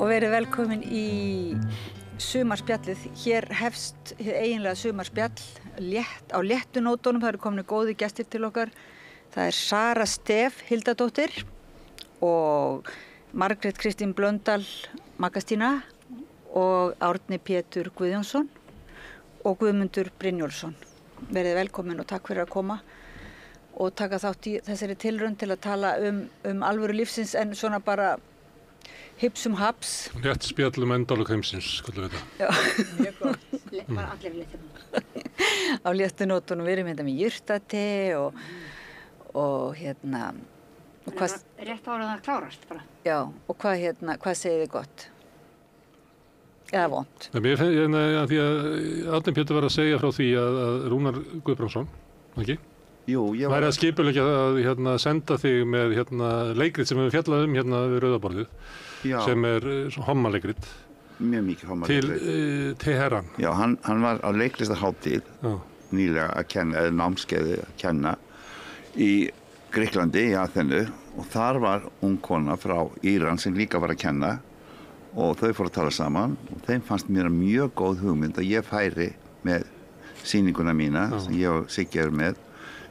og verið velkomin í sumarspjallið. Hér hefst eiginlega sumarspjall á léttu nótunum. Það eru komin góðir gestir til okkar. Það er Sara Stef Hildadóttir og Margrét Kristín Blöndal Magastína og Árni Pétur Guðjónsson og Guðmundur Brynjólfsson. Verið velkomin og takk fyrir að koma og taka þátt í þessari tilraun til að tala um alvöru lífsins en svona bara hipsum haps. Létt spjall endalok heimsins, skulum við þetta. Já. Mjög góð. Bara allir léttum. Á léttu nótunum við erum hérna með jurtate og hérna og hvað rétt ára það klárast bara. Já, og hvað segið þið gott? Eða vont? Mér finnst því að Árni Pétur var að segja frá því að Rúnar Guðbrandsson, ekki? Jú, ég væri að skipuleggja að senda þig með leikrit sem við fjallað við Rauðaborðið, sem er hommaleikrit. Mjög mikið hommaleikrit. Til Teheran. Já, hann var á leiklistahátíð nýlega að kenna, eða námskeiði að kenna í Grikklandi, í Aþenu, og þar var ung kona frá Íran sem líka var að kenna og þau fóru að tala saman og þeim fannst mér mjög góð hugmynd að ég færi með sýninguna mína sem ég og Siggi er með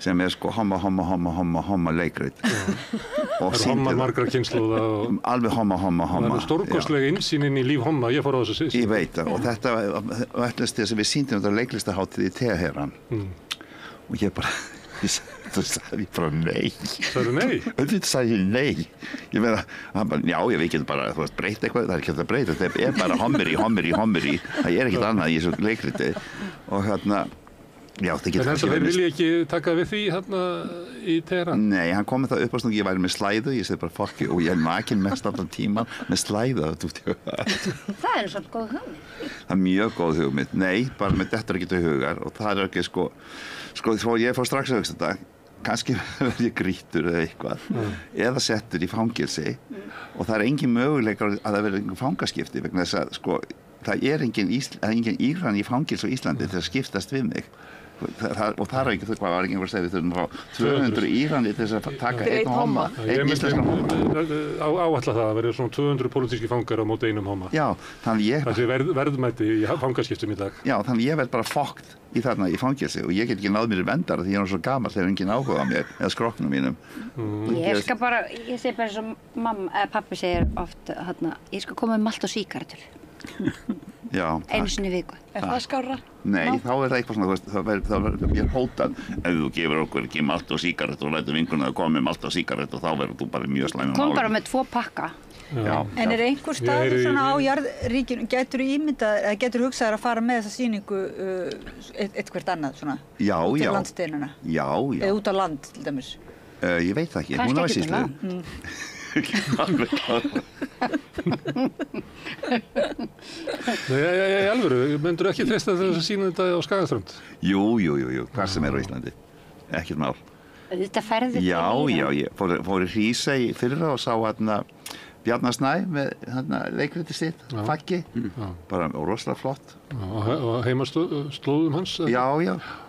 sem er sko homma leikrit. Og það hommar margra kynslóða og alveg homma. Það er stórkostleg innsýnin í líf homma, ég fór á þessu Ég veit það, og þetta var ætlast þess að við sýndum þetta leiklistahátíð í Teheran og ég bara þú sagði ég bara nei. Sagði nei? Þetta sagði ég nei. Ég meina, hann bara, já, við getum bara breyta eitthvað, það er ekki að breyta, þetta er bara hommeri, það er ekkert annað í þessu leikriti og já, það getur kannski verið. En vilja ekki taka við því í Teheran? Nei, hann kom með það upp á snúð, ég væri með slæðu, ég segi bara fokki og ég er nakin mest allan tíman með slæðu. Það er svona góð hugmynd. Það er mjög góð hugmynd, nei, bara með þetta ekki til hugar og það er ekki sko ég fór strax að hugsa þetta, kannski verður ég grýttur eða eitthvað, eða settur í fangilsi og það er engin möguleikar að það verður engin fangaskipti vegna þess að það er engin Íran í fangilsi á Íslandi til að skiptast við mig. Og það er ekki, hvað var ekki einhver að segja, við þurfum að fá 200 Írani til þess að taka einn homma, einn íslenskan homma. Áætla það að verður svona 200 pólitíski fangar á móti einum homma. Já, þannig ég... Það sé verðmæti í fangaskiptum í dag. Já, þannig ég verð bara fokkt í fangilsi og ég get ekki náð mér í vendara því ég er svo gamall þegar enginn áhuga á mér eða skroknum mínum. Ég segi bara eins og pappi segir oft, ég skal koma með malt og sígarettur. Já, einu sinni í viku. Er það skárra? Nei, þá er það eitthvað svona, það verður mér hótað ef þú gefur okkur ekki malt og sígarettu og lætur vinkunum að koma með malt og sígarettu og þá verður þú bara mjög slæmum Kom bara með 2 pakka. Já. En er einhver staður svona á jarðríkinu, getur hugsaðir að fara með þessa sýningu eitthvert annað svona? Já. Út á landsteinuna? Já. Eða út á land, til dæmis? Ég veit það ekki, hún á Sýslu. Nei, alvöru, myndirðu ekki treysta þess að sýna þetta á Skagaströnd? Jú, hvað sem er á Íslandi, ekkert mál. Þetta ferði til Já, ég fór í Hrísey fyrra og sá Bjarnar Snæ með leikriti sitt, Faggi, bara rosalega flott. Og heimaslóðum hans? Já,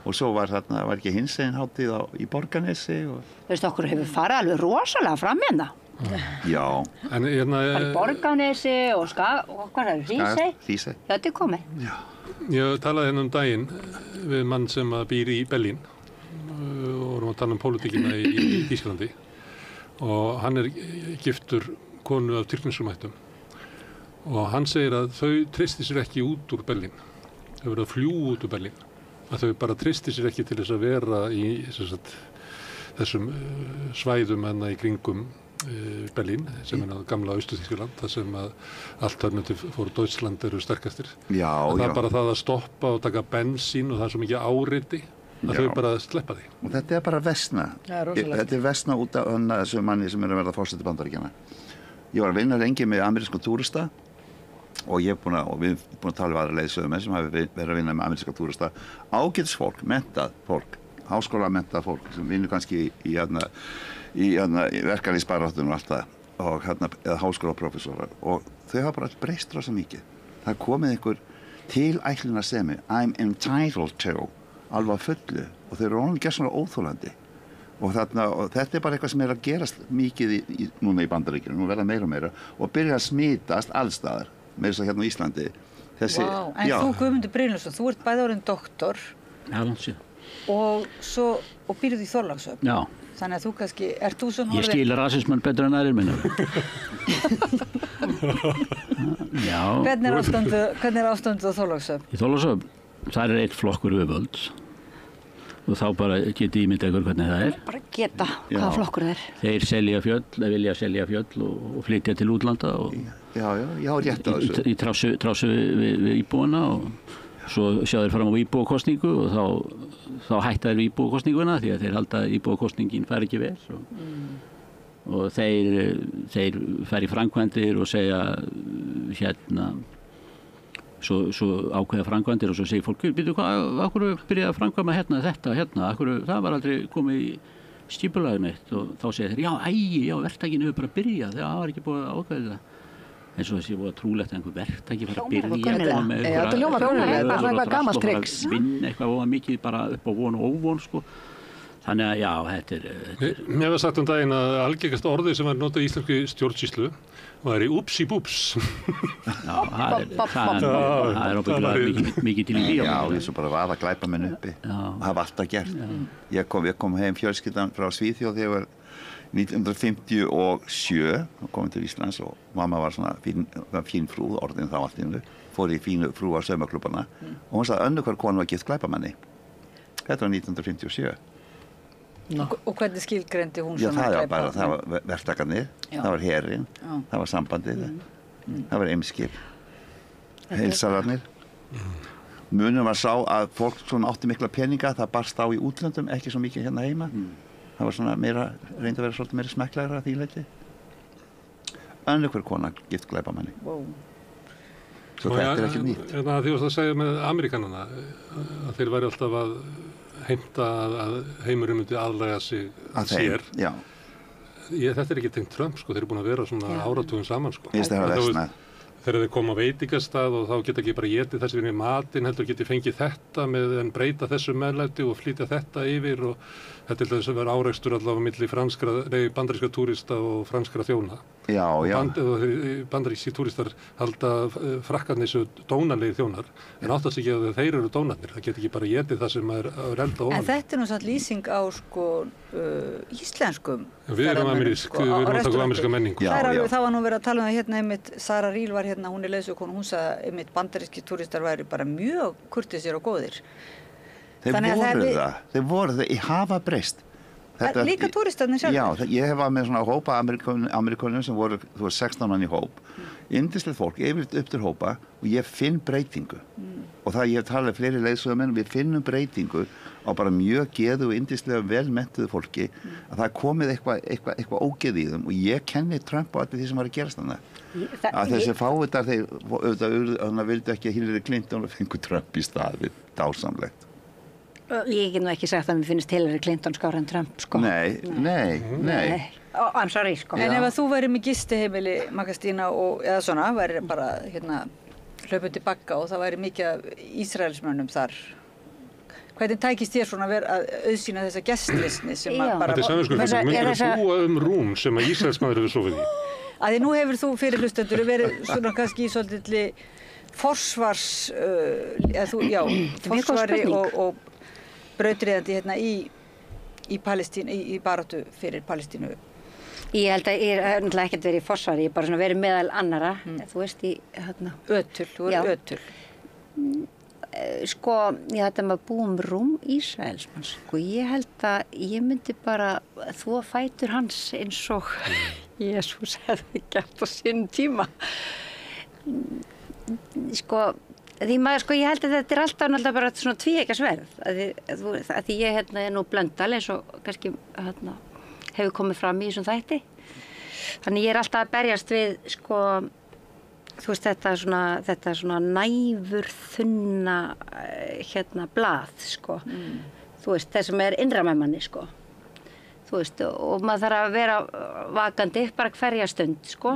og svo var ekki hinsegin hátíð í Borgarnesi. Þú veist, okkur hefur farið alveg rosalega fram hérna. Já. En bara í Borgarnesi og hvað er það, Hrísey? Þetta er komið. Já. Ég talaði um daginn við mann sem býr í Berlín og vorum að tala pólitíkina í Þýskalandi og hann er giftur konu af tyrkneskum ættum og hann segir að þau treysti sér ekki út úr Berlín, þau verða að fljúga út úr Berlín, að þau bara treysti sér ekki til þess að vera í þessum svæðum í kringum Berlín sem er gamla Austur-Þýskaland þar sem að alternativ for Deutschland eru sterkastir. Það er bara það að stoppa og taka bensín og það er svo mikið áreiti að þau bara sleppa því. Og þetta er bara vesna. Þetta er vesna út af þessu manni sem er að verða forseti Bandaríkjanna. Ég var að vinna lengi með ameríska túrista og við erum búin að tala við aðra leiðsögumenn sem hafi verið að vinna með ameríska túrista. Ágætis fólk, menntað fólk, háskóla menntað fólk sem vinnur kannski í verkalýðsbaráttunum og allt það eða háskólaprófessorar og þau hafa bara breyst rosa mikið. Það er komið einhver tilætlunarsemi I'm entitled to alveg fullu og þau eru orðin gersamlega óþolandi og þetta bara eitthvað sem að gerast mikið núna í Bandaríkjunum, nú verða meira og meira og byrja að smitast allstaðar með þess að hérna á Íslandi En þú Guðmundur Brynjólfsson, þú ert bæði orðinn doktor og býrðu í Þorlákshöfn. Já. Þannig að þú kannski, ert þú svona Ég skil rasismann betur en aðrir minna. Já. Hvernig er ástandið á Þorlákshöfn? Í Þorlákshöfn, það er eitt flokkur yfirvöld og þá bara geti ímynda ykkur hvernig það er. Bara geta hvaða flokkur það er. Þeir vilja selja fjöll og flytja til útlanda og Já, rétt á þessu. Í trásu við íbúana og svo sjá þeir fram á íbúakosningu og þá hætta þeir við íbúakosninguna því að þeir halda að íbúakosningin fær ekki vel og þeir fær í framkvæmdir og segja svo ákveða framkvæmdir og svo segir fólk, býtu hvað, akkur byrjaði að framkvæma þetta, akkur, það var aldrei komið í skipulagið neitt og þá segir þeir, verktakinn hefur bara byrjað, það var ekki búið að ákveða þetta. En svo þessi voru trúlegt að einhver verktaki fara að byrja þetta hljómar kunnulega, eitthvað gamalt trix vinna eitthvað voða mikið bara upp á von og óvon sko. Þannig að já, þetta er Mér var sagt daginn að algengasta orðið sem var notað í íslensku stjórnsýslu var í upsi-búps. Já, það er óbyggilega mikið til í því. Já, eins og bara vaða glæpamenn uppi og hafa alltaf gert. Ég kom heim fjölskyldan frá Svíþjóð þegar ég var 1957 og kom til Íslands og mamma var svona fín frú, orðin þá allt innu, fór í fínu frú á saumaklubbana og hún sagði að önnur hver konu var gift glæpamanni. Þetta var 1957. Og hvernig skilgreindi hún svona glæpamanni? Það var verktakarnir, það var herinn, það var sambandið, það var eimskip, heilsalarnir. Munum var sá að fólk svona átti mikla peninga, það barst á í útlöndum, ekki svo mikið hérna heima. Það var svona reyndi að vera svolítið meira smekklegra að því leyti. Önnur hver kona gift glæpamanni. Svo þetta er ekki nýtt. Því varst að segja með Ameríkanana að þeir væri alltaf að heimta að heimurinn myndi aðlaga sig að sér. Já. Þetta er ekki tengt Trump, sko. Þeir eru búin að vera svona áratugum saman, sko. Það er versnað. Þegar þeir koma á veitingastað og þá geta ekki bara getið þessi vinni matinn, heldur geti fengið þetta með en breyta þessu meðlæti og flytja þetta yfir og þetta er þess að vera árekstur allavega milli bandarískra túrista og franskra þjóna. Já. Bandarískir túristar halda frakkarnir þessu dónalegi þjónar en áttast ekki að þeir eru dónarnir. Það geti ekki bara getið það sem er elda ofan. En þetta er nú satt lýsing á íslenskum. Við erum að taka ameríska menningu. Það var nú verið að tala um það hérna einmitt, Sara Ríl var hérna, hún er leiðsögukona, hún sagði einmitt bandarískir túristar væri bara mjög kurteisir og góðir. Þeir voru það, ég hafa breyst. Líka túristarnir sjálf? Já, ég hef með svona hópa Ameríkonum sem voru 16 mann í hóp. Yndislega fólk, yfirleitt upp til hópa og ég finn breytingu. Og það ég hef talað fleiri leiðsögumenn, við finnum breytingu á bara mjög geðu og yndislega velmenntuðu fólki að það er komið eitthvað ógeð í þeim og ég kenni Trump á allir því sem var að gerast þannig. Að þessi fávitar, þeir vildu ekki að Hillary Clinton og fengu Trump í staðið, dásamlegt. Ég get nú ekki sagt að mér finnst Hillary Clinton skárra en Trump, sko. Nei. I'm sorry, sko. En ef að þú væri með gistiheimili, Magastína, eða svona, væri bara hlaupið til Bagga og það væri mikið af Ísraelsmönnum þar. Hvernig tækist þér svona að auðsýna þessa gestlistni sem að bara... Þetta er samvinskuspurning, myndir þú búa rúm sem að Ísraelsmaður hefur sofið í? Að því nú hefur þú fyrir hlustendur verið svona kannski í svolítið forsvari og brautriðandi hérna í Palestínu, í baráttu fyrir Palestínu. Ég held að ég hef náttúrulega ekkert verið í forsvari, ég hef bara svona verið meðal annara, þú veist Þú er ötul. Sko, ég þetta með að búa rúm Ísraelsmanns, sko, ég held að ég myndi bara þvo fætur hans eins og Jesús hefði gert á sínum tíma. Því maður, sko, ég held að þetta er alltaf náttúrulega bara svona tvíeggjað sverð, að því ég er nú Blöndal eins og kannski hefur komið fram í þessum þætti. Þannig ég er alltaf að berjast við, sko, þú veist, þetta svona næfur þunna, blað, sko. Þú veist, það sem er innra með manni, sko. Þú veist, og maður þarf að vera vakandi bara hverja stund, sko.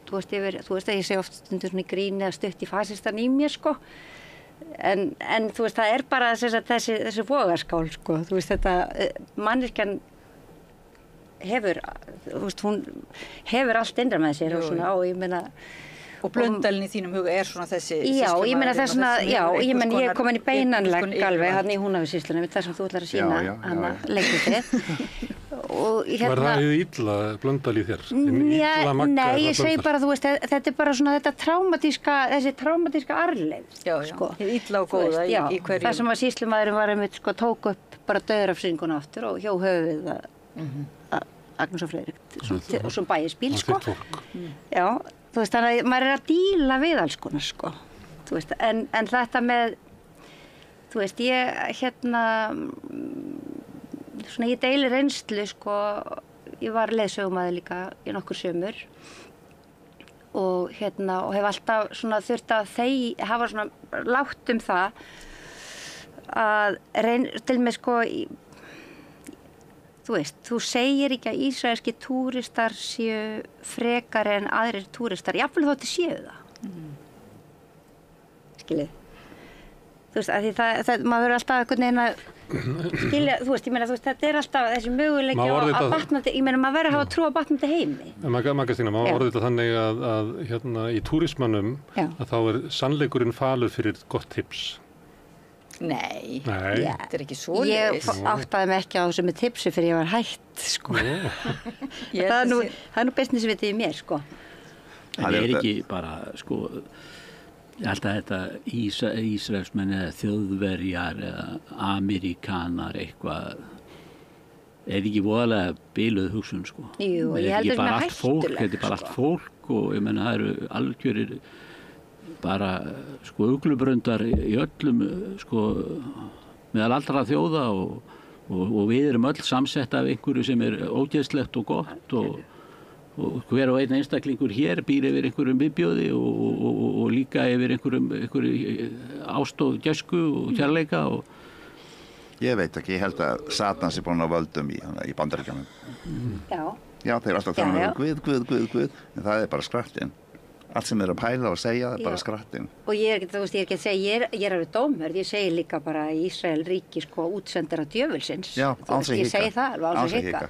Þú veist að ég segi oft stundur svona í gríni eða stutt í fasistan í mér, sko. En þú veist, það er bara þessi vogarskál, sko. Þú veist, þetta manneskjan hefur, þú veist, hún hefur allt innra með sér og svona, og ég meina og Blöndalinn í þínum huga svona þessi já, ég meina það svona, já, ég meina ég kom inn í beinanlegg alveg hann í Húnavissýslunum, það sem þú ætlar að sína hana leikritið og Var það illa Blöndal í þér? Nei, ég segi bara, þú veist, þetta bara svona þessi traumatíska arfleifð, sko. Illa og góða í hverju. Það sem að sýslumaðurinn var einmitt, sko, tók upp bara dauðarafsýninguna aftur og hjó höfuðið að Agnús og Friðrik, svona bæjarspíl, sko. Já, þú veist, þannig að maður að díla við alls konar, sko. Þú veist, en þetta með, þú veist, ég, svona ég deili reynslu, sko, ég var leiðsögumaður líka í nokkur sumur og og hef alltaf svona þurft að hafa svona látt það að til með sko, þú veist, þú segir ekki að ísraelski túristar séu frekar en aðrir túristar, jafnvel þótt séu það. Skiljið. Þú veist, að því maður verður alltaf einhvern veginn að skilja, þú veist, ég meina, þú veist, þetta alltaf þessi möguleiki að batnandi, ég meina, maður verður að hafa trú á batnandi heimi. Magastína, maður orðið þetta þannig að í túrismannum að þá sannleikurinn falur fyrir gott tips. Nei, þetta ekki svoleiðis. Ég áttaði mig ekki á þessu með tipsi fyrir ég var hætt, sko. Það er nú businessvitið í mér, sko. Það ekki bara, sko, alltaf þetta Ísraelsmenn eða Þjóðverjar eða Ameríkanar eitthvað ekki voðalega biluð hugsun, sko. Jú, ég held að það er hættulegt. Þetta bara allt fólk og ég menna það eru algjörir bara, sko, uglubröndar í öllum, sko, meðal allra þjóða og við erum öll samsett af einhverju sem ógeðslegt og gott og hver og einn einstaklingur hér býr yfir einhverjum viðbjóði og líka yfir einhverju ást og gæsku og kærleika Ég veit ekki, ég held að Satan sé búinn á völdum í Bandaríkjunum. Já, þeir alltaf tala Guð, en það bara skrattinn. Allt sem að pæla og segja, það bara skrattinn. Og ég ekki að segja, ég alveg dómhörð, ég segi líka bara að Ísrael ríki, sko, útsendara djöfulsins. Já, án sig hika. Ég segi það, alveg án sig hika.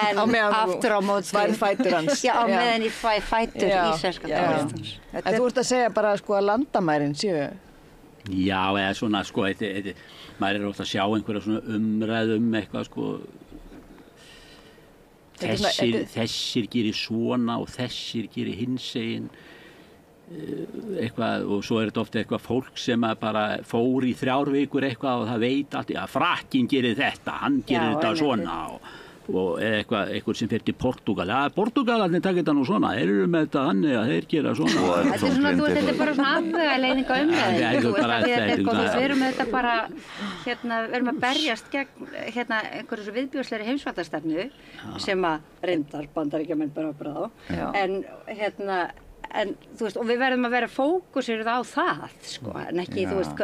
En aftur á móti. Væri fætur hans. Já, á meðan ég fætur ísraelska djöfulsins. En þú ert að segja bara, sko, að landamærin séu? Já, eða svona, sko, maður ofta að sjá einhverja svona umræðum eitthvað, sko, þessir gerir svona og þessir gerir hinsegin eitthvað og svo þetta ofta eitthvað fólk sem bara fór í 3 vikur eitthvað og það veit allt, já, Frakkinn gerir þetta, hann gerir þetta svona og eitthvað sem fer til Portúgal, Portúgalarnir taka þetta nú svona, þeir eru með þetta þannig að þeir gera svona. Þetta svona, þú veist, þetta bara svona afvegaleining á umræðinu, þú veist, við erum þetta bara, við erum að berjast gegn, einhverju viðbjóðslegri heimsvaldarstefnu sem að reyndar Bandaríkjamenn bara á, en þú veist, og við verðum að vera fókusir á það, sko, en ekki, þú veist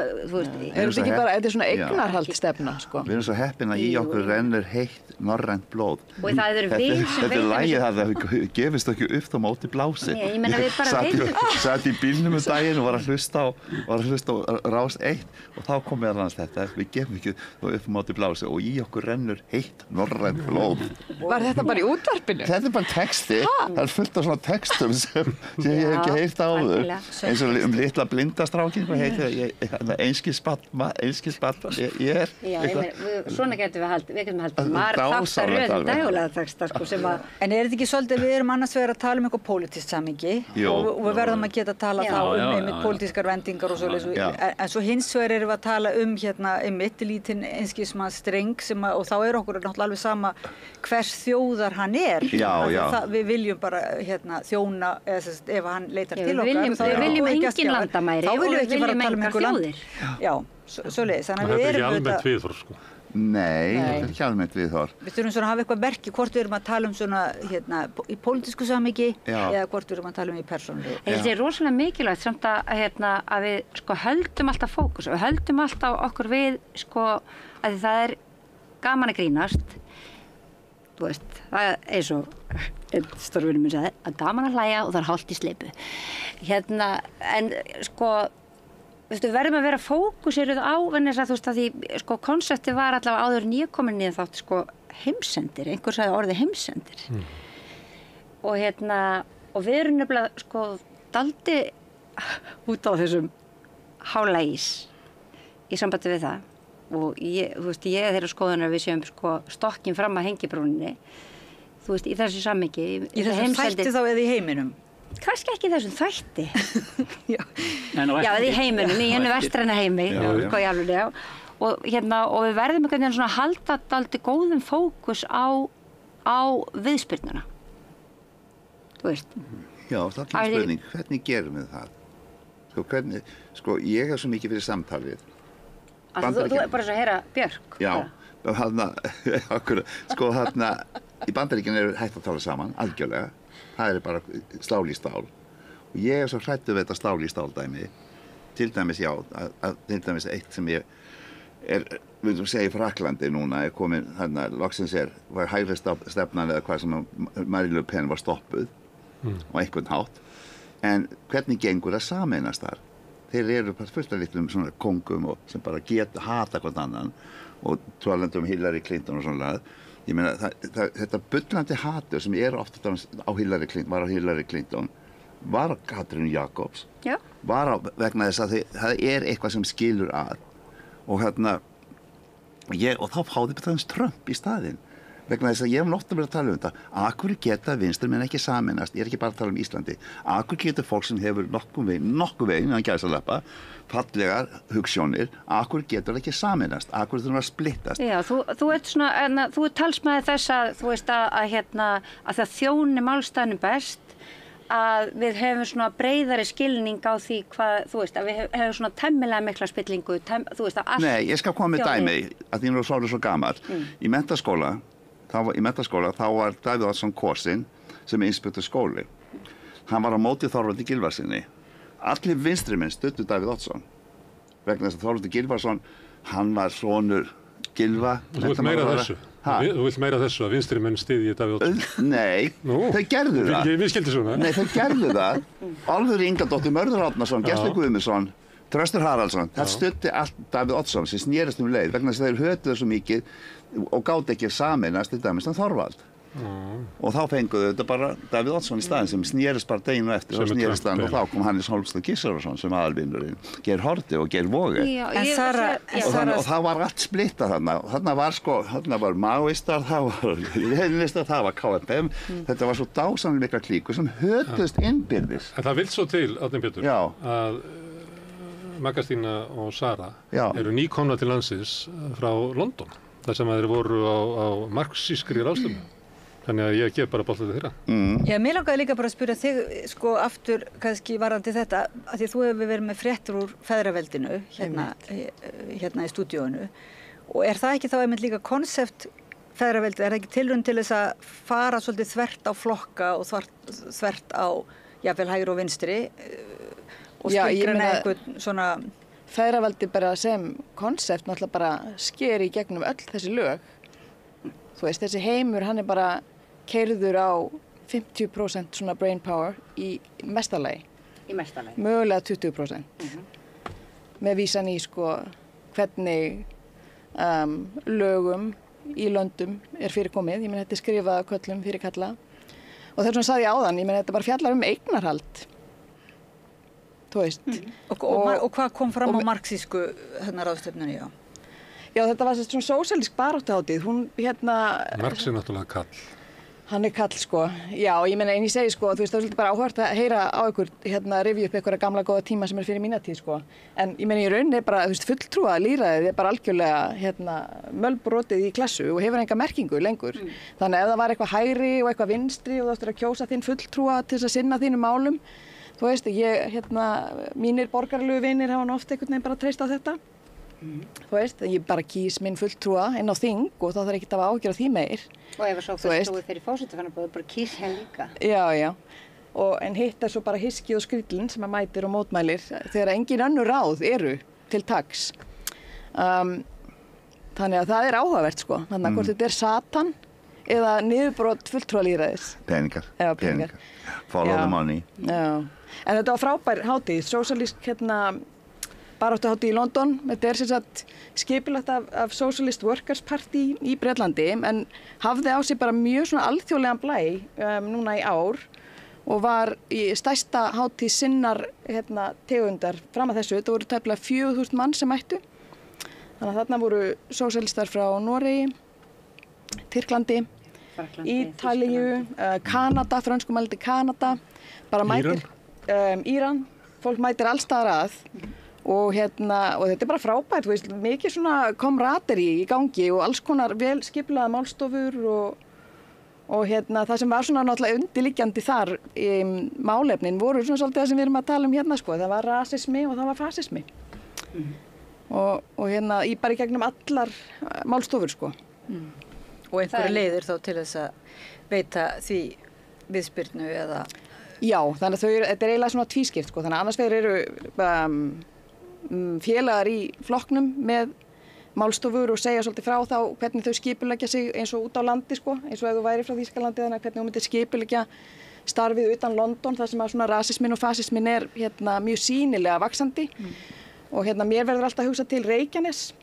Erum þetta ekki bara, þetta svona eignarhaldsstefna, sko. Við erum svo heppin að í okkur rennur heitt norrænt blóð. Og það eru við sem veitum lagið að það gefist ekki upp á móti blási. Nei, ég meina við bara veitum. Satt í bílnum daginn og var að hlusta á Rás 1 og þá kom meðal annars þetta, við gefum ekki upp á móti blási og í okkur rennur heitt norrænt blóð. Var þetta bara í útvarpinu? Þetta bara texti, það fullt af svona textum sem ég hef ekki heyrt áður, eins og litla blindastrákin, hvað heitir einskisbarn, ég Já, svona getum við haldið, maður þáttar röðum dægulega texta, sko, sem að... En þetta ekki svolítið, við erum annars vegar að tala eitthvað pólitískt samhengi og við verðum að geta að tala þá einmitt pólitískar vendingar og svoleiðis, en svo hins vegar erum við að tala einmitt lítinn einskismannsstreng og þá okkur náttúrulega alveg sama hvers þjóðar hann við viljum bara þjóna, ef hann leitar til okkar. Við viljum engin landamæri og við viljum engar þjóðir. Já, svoleiðis. Þetta er ekki almennt viðhorf, sko. Nei, þetta er ekki almennt viðhorf. Við þurfum svona að hafa eitthvað merki, hvort við erum að tala svona í pólitísku samhengi eða hvort við erum að tala í persónulegu. Þetta er rosalega mikilvægt samt að við, sko, höldum alltaf fókus og við höldum alltaf okkur við, sko, að það er gaman að grínast. Þú veist, það er eins og einn stórvinur minn sagði, að gaman að hlæja og það er hálft í sleipu. En sko, við verðum að vera fókusiruð á, en þess að þú veist að því, sko, konseptið var allavega áður nýjakomin í þátt, sko, heimsendir, einhver sagði orðið heimsendir. Og og við erum nefnilega sko daldi út á þessum hálægis í sambandi við það. Og ég er þeirra skoðunar að við séum sko stokkin fram að hengibrúninni, þú veist, í þessu samhengi. Í þessum þætti þá eða í heiminum? Kannski ekki í þessum þætti. Já, eða í heiminum, í hennu vestræna heimi, hvað ég alveg og og við verðum einhvern veginn svona að halda daldi góðum fókus á viðspyrnuna. Þú veist. Já, það er spurning, hvernig gerum við það? Ég hef svo mikið fyrir samtalið. Þú er bara svo að heyra Björk. Já, í Bandaríkjunum er hægt að tala saman, algjörlega. Það er bara stál í stál. Og ég er svo hræddur við þetta stál í stál dæmi. Til dæmis, til dæmis eitt sem ég við segja í Fraklandi núna, er komin, loksins var hægri stefnan eða hvað sem Marine Le Pen var stoppuð á einhvern hátt. En hvernig gengur það sameinast þar? Þeir eru bara fullt af litlum svona kongum og sem bara hata hvern annan og talandi Hillary Clinton og svona. Ég meina, þetta bullandi hatur sem ofta á Hillary Clinton var á Katrínu Jakobs. Já. Var vegna þess að það er eitthvað sem skilur að. Og og þá fáði bara Trump í staðinn. Vegna þess að ég hef ofta verið að tala þetta. Akkur geta vinstri menn ekki sameinast, ég er ekki bara að tala Íslandi. Akkur geta fólk sem hefur nokkuð veginn að gæsalappa, fallegar hugsjónir, akkur getur ekki sameinast, akkur þurfum að splittast. Já, þú ert svona, þú ert talsmaður þess að, þú veist að það þjóni málstæðinu best, að við hefum svona breiðari skilning á því hvað, þú veist, að við hefum svona temmilega mikla spillingu, þú veist að allt... Nei, ég skal koma með dæmi, að því nú er svo gamall. Í menntaskóla þá var Davíð Oddsson kosinn sem inspektor skóli. Hann var á móti Þorvaldi Gylfasyni. Allir vinstri menn studdu Davíð Oddsson. Vegna þess að Þorvaldi Gylfason, hann var sonur Gylfa. Þú vilt meira þessu að vinstri menn styðji Davíð Oddsson? Nei, þau gerðu það. Við skildi svona. Nei, þau gerðu það. Álfur Ingadóttir, Mörður Árnason, Gestur Guðmundsson, Þröstur Haraldsson, það studdi allt Davíð Oddsson sem snerist leið vegna þess að þeir hötuðu svo mikið og gátu ekki sameinast til dæmis Þorvald. Og þá fenguðu þetta bara Davíð Oddsson í staðinn sem snerist bara deginu eftir og snerist hann og þá kom Hannes Hólmsson Gissurarson sem aðalvinnurinn, Geir Haarde og Geir Waage. Og það var allt splittað þarna var maóistar, það var leninistar, það var KFM, þetta var svo dásamlega mikla klíkur sem hötuðust innbyrðis. En það vill svo til, Árni Pétur, að Magga-Stína og Sara eru nýkomna til landsins frá London, þar sem þeir voru á marxískri ráðstefnu. Þannig að ég gef bara boltið þeirra. Já, mér langaði líka bara að spyrja þig, sko, aftur kannski varðandi þetta, að því þú hefur verið með fréttur úr feðraveldinu hérna í stúdíóinu. Og er það ekki þá einmitt líka konsept feðraveldið? Er það ekki tilraun til þess að fara svolítið þvert á flokka og þvert á, jafnvel hægri og vinstri? Og skilgreina eitthvað svona... Feðraveldi bara sem konsept náttúrulega bara sker í gegnum öll þessi lög. Þú veist, þessi heimur, hann er bara keyrður á 50% svona brain power í mestalagi. Í mestalagi. Mögulega 20%. Með vísan í, sko, hvernig lögum í löndum er fyrirkomið. Ég meina, þetta er skrifað af köllum fyrir kalla. Og þess vegna sagði ég áðan, ég meina, þetta bara fjallar eignarhald. Þú veist. Og hvað kom fram á marxísku ráðstefnunni, já? Já, þetta var svona sósíalísk baráttuhátíð. Marx er náttúrulega kall. Hann er kall, sko. Já, ég meina, en ég segi, sko, þú veist, það er svolítið bara áhugavert að heyra á ykkur, rifja upp einhverja gamla góða tíma sem er fyrir mína tíð, sko. En ég meina, í rauninni er bara, þú veist, fulltrúa lýðræðið er bara algjörlega, mölbrotið í klassu og hefur enga merkingu lengur. Þannig ef það var eitthvað hægri og eitthvað vinstri og þú ættir að kjósa þinn fulltrúa til þess að sinna þínum málum, þú veist, mínir borgaralegu vinir hafa oft einhvern veginn bara treyst á þetta. Þú veist, ég bara kýs minn fulltrúa inn á þing og þá þarf ekki að ágjöra því meir. Og ef svo fulltrúi fyrir forsetaframboð, bara kýs henn líka. Já. En hitt er svo bara hiskið og skrillin sem mætir og mótmælir þegar engin önnur ráð eru til taks. Þannig að það er áhugavert, sko. Þannig að hvort þetta er Satan eða niðurbrot fulltrúalýðræðis. Peningar. Já, peningar. Follow the money. Já. En þetta var frábær hátíð, sósíalísk baráttuhátíð í London. Þetta sem sagt skipulagt af Socialist Workers Party í Bretlandi en hafði á sig bara mjög svona alþjóðlegan blæ núna í ár og var í stærsta hátíð sinnar tegundar fram að þessu. Þetta voru tæplega 4.000 mann sem mættu. Þannig að þarna voru sósíalistar frá Noregi, Tyrklandi, Ítalíu, Kanada, frönskumælandi Kanada, bara mætir Íran, fólk mætir allstaðar að og þetta bara frábært, þú veist, mikið svona komrateri í gangi og alls konar vel skipulaða málstofur og það sem var svona náttúrulega undirliggjandi þar málefnin voru svona svolítið það sem við erum að tala sko, það var rasismi og það var fasismi og bara í gegnum allar málstofur sko. Og einhverju leiðir þá til þess að veita því viðspyrnu eða... Já, þannig að þetta er eiginlega svona tvískipt sko, þannig að annars vegar eru félagar í flokknum með málstofur og segja svolítið frá þá hvernig þau skipuleggja sig eins og út á landi sko, eins og ef þú væri frá Þýskalandi þannig hvernig þú myndir skipuleggja starfið utan London þar sem að svona rasismin og fasismin er mjög sýnilega vaxandi og mér verður alltaf að hugsa til Reykjanes.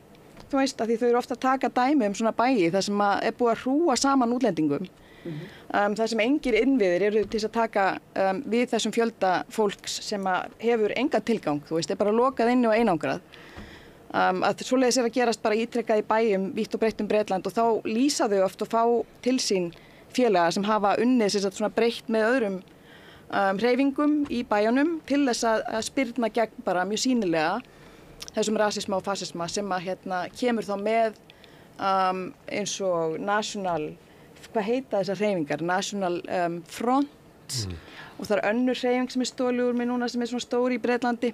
Þú veist, að því þau eru ofta að taka dæmi svona bæi þar sem er búið að hrúa saman útlendingum. Þar sem engir innviðir eru til að taka við þessum fjölda fólks sem hefur engan tilgang, þú veist, er bara lokað inni og einangrað. Að svoleiðis er að gerast bara ítrekkað í bæjum vítt og breytt Bretland og þá lýsa þau oft og fá til sín félaga sem hafa unnið svona breytt með öðrum hreyfingum í bæjunum til þess að spyrna gegn bara mjög sýnilega þessum rasisma og fasisma sem kemur þá með eins og national, hvað heita þessar hreyfingar, National Front og það er önnur hreyfing sem er stolið úr mig núna sem er svona stóri í Bretlandi.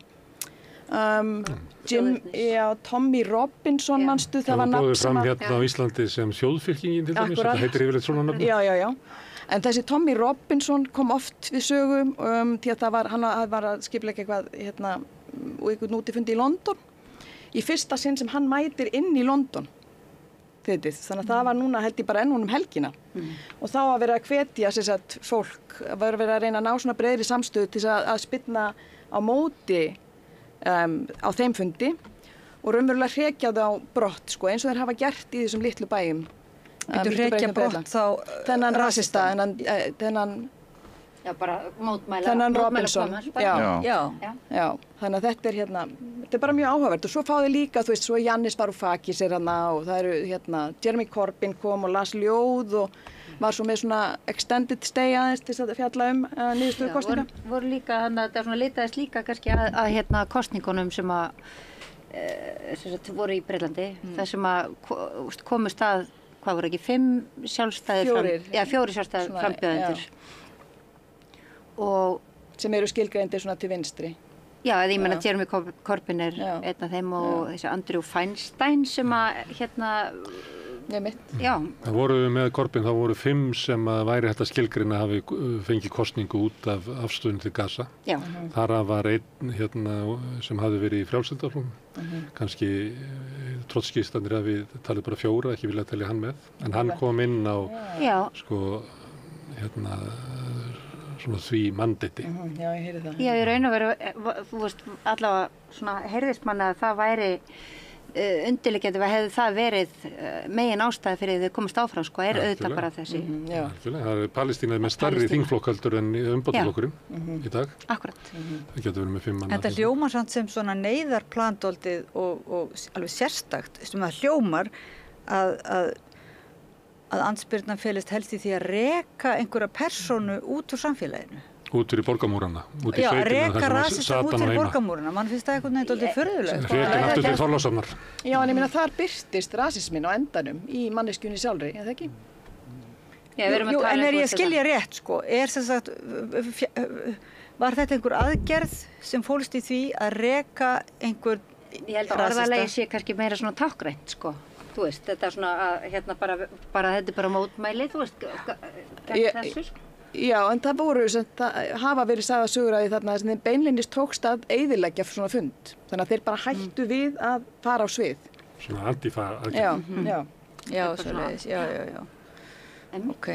Tommy Robinson manstu, það var nafn sem að... Það fram á Íslandi sem þjóðfylkingin til dæmis, þetta heitir yfirleitt svona nafn. Já. En þessi Tommy Robinson kom oft við sögum því að hann var að skipuleggja eitthvað og einhvern útifundi í London. Í fyrsta sinn sem hann mætir inn í London. Þannig að það var núna held ég bara enn helgina. Og þá að vera að hvetja fólk, að vera að reyna að ná svona breiðri samstöðu til að spyrna á móti á þeim fundi og raunverulega hrekja það á brott sko, eins og þeir hafa gert í þessum litlu bæjum. Þú hrekja brott þá... Þennan rasista, þennan... Já, bara mótmæla. Þennan Robinson. Já. Þannig að þetta er bara mjög áhugavert og svo fá þið líka, þú veist, svo Yannis Varoufakis og það eru Jeremy Corbyn kom og las ljóð og var svo með svona extended stay aðeins til að fjalla niðurstöðu kosninga. Voru líka, það svona litaðist líka kannski að kosningunum sem voru í Bretlandi, það sem komust að, hvað voru ekki, 5 sjálfstæðir 4 sjálfstæðir frambjóðendur. Og sem eru skilgreindir svona til vinstri. Já, ég meina Jeremy Corbyn er einn af þeim og þessi Andrew Feinstein sem Já. Það voru með Corbyn, það voru 5 sem væri þetta skilgreina hafi fengið kosningu út af afstöðun til Gaza. Já. Þar var einn sem hafði verið í frjálslyndaflokknum. Kannski trotskistanir hafi talið bara 4, ekki vilja telja hann með. En hann kom inn á sko svona því mandati. Já, ég heyri það. Já, í raun og veru, þú veist, allavega svona heyrðist manna að það væri undirliggjandi hefði það verið megin ástæði fyrir þau komast áfram, sko, auðvitað bara þessi. Það er Palestína með stærri þingflokkaldur en umbótaflokkurinn í dag. Akkurat. Það getur verið með 5 manna. Þetta hljómar samt sem svona neyðarplandóldið og alveg sérstakt, sem það hljómar að andspyrnan felist helst í því að reka einhverja persónu út úr samfélaginu. Út fyrir borgamúrana, út í sveitina. Reka rasista út fyrir borgamúrana. Man finnst það eitthvað neitt furðulegt. Rekin aftur til Þorlákshafnar. Já, en ég meina þar birtist rasismin á endanum í manneskjunni sjálfri, eða ekki? Jú, en ég skilja rétt, sko. Sem sagt, var þetta einhver aðgerð sem fólst í því að reka einhver rasista? Ég held að orðalegi sé kannski meira svona tákgrænt, sko. Þú veist, þetta er svona bara þetta er bara mótmæli, þú veist, þessu, sko. Já, en það voru, það hafa verið sagðar sögur að því þarna þess að þeim beinlínis tókst að eyðileggja svona fund. Þannig að þeir bara hættu við að fara á svið. Svona antifa aðgerð. Já, svoleiðis, já. Ok,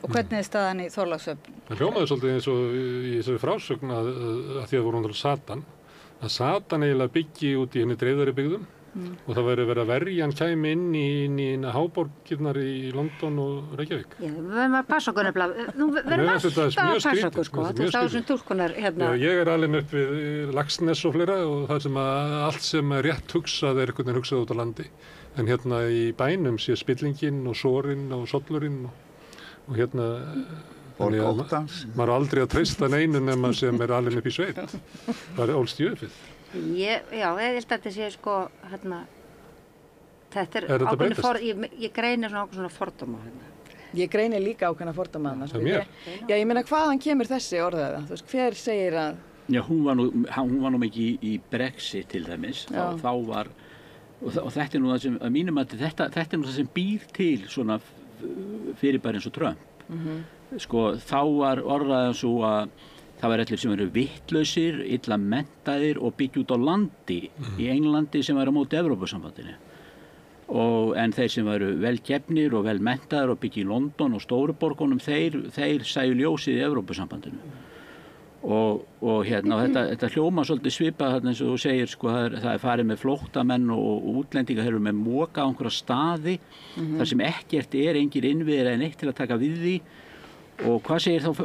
og hvernig er staðan í Þorlákshöfn? Það hljómaði svolítið eins og í þessari frásögn að því að voru undan Satan, að Satan eiginlega byggi út í henni dreifðari byggðum og það væri verið að verja hann kæmi inn í háborgirnar í London og Reykjavík. Já, við verðum að passa okkur nefnilega. Nú verðum alltaf að passa okkur, sko. Þú veist, á þessum túlkunar hérna. Já, ég alinn upp við Laxness og fleira og það sem að allt sem er rétt hugsað er einhvern veginn hugsað út á landi. En hérna í bænum sé spillingin og sorinn og sollurinn og hérna... Þannig að maður aldrei að treysta neinu nema sem er alveg upp í sveit. Það er ólst í uppið. Já, ég held að þetta sé sko, hérna, þetta er ákveðin, ég greinir svona fordóma hérna. Ég greinir líka ákveðna fordóma þarna. Sko. Já, ég meina hvaðan kemur þessi orðaða? Þú veist, hver segir að... Já, hún var nú mikið í Brexit til dæmis. Þá var, og þetta nú það sem, að mínum að þetta nú það sem býr til svona fyrirbæri eins og Trump. Sko, þá var orðaðan svo að það var allir sem eru vittlausir, illa menntaðir og byggja út á landi í Englandi sem var á móti Evrópusambandinu. En þeir sem varu vel gefnir og vel menntaðir og byggja í London og stóruborgunum, þeir sæju ljósið í Evrópusambandinu. Og hérna, þetta hljóma svolítið svipað þarna eins og þú segir, sko, það er farið með flóttamenn og útlendingar, þeir eru með moka á einhverja staði, þar sem ekkert er engir innviðir en eitt til að taka við því. Og hvað segir þá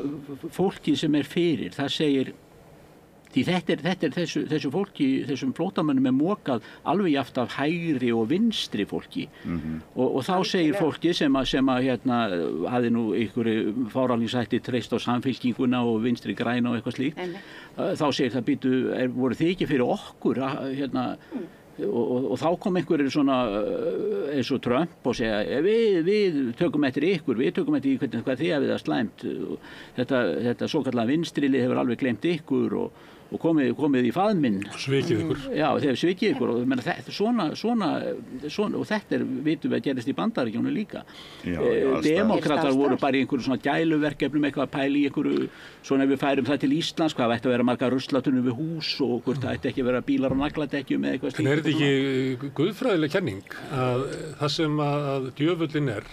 fólkið sem er fyrir? Það segir, því þetta er þessu fólki, þessum flóttamönnum er mokað alveg jaft af hægri og vinstri fólki. Og þá segir fólkið sem að hérna, hafði nú einhverju fáránlingshætti treyst á Samfylkinguna og vinstri græna og eitthvað slíkt. Þá segir það býtu, voru þið ekki fyrir okkur hérna, og þá kom einhverjir svona eins og Trump og segja við tökum eftir ykkur, við tökum eftir hvað þið hafið það slæmt. Þetta svokallaða vinstrilið hefur alveg gleymt ykkur og komið í faðminn. Svikið ykkur. Já, þeir hefur svikið ykkur og svona og þetta vitum við að gerist í Bandaríkjunum líka. Demókratar voru bara í einhverju svona gæluverkefnum, eitthvað að pæla í einhverju, svona ef við færum það til Íslands, hvað ætti að vera margar ruslatunum við hús og hvort það ætti ekki að vera bílar á nagladekkjum eða eitthvað slíkt. En er þetta ekki guðfræðileg kenning að það sem að djöfullin er,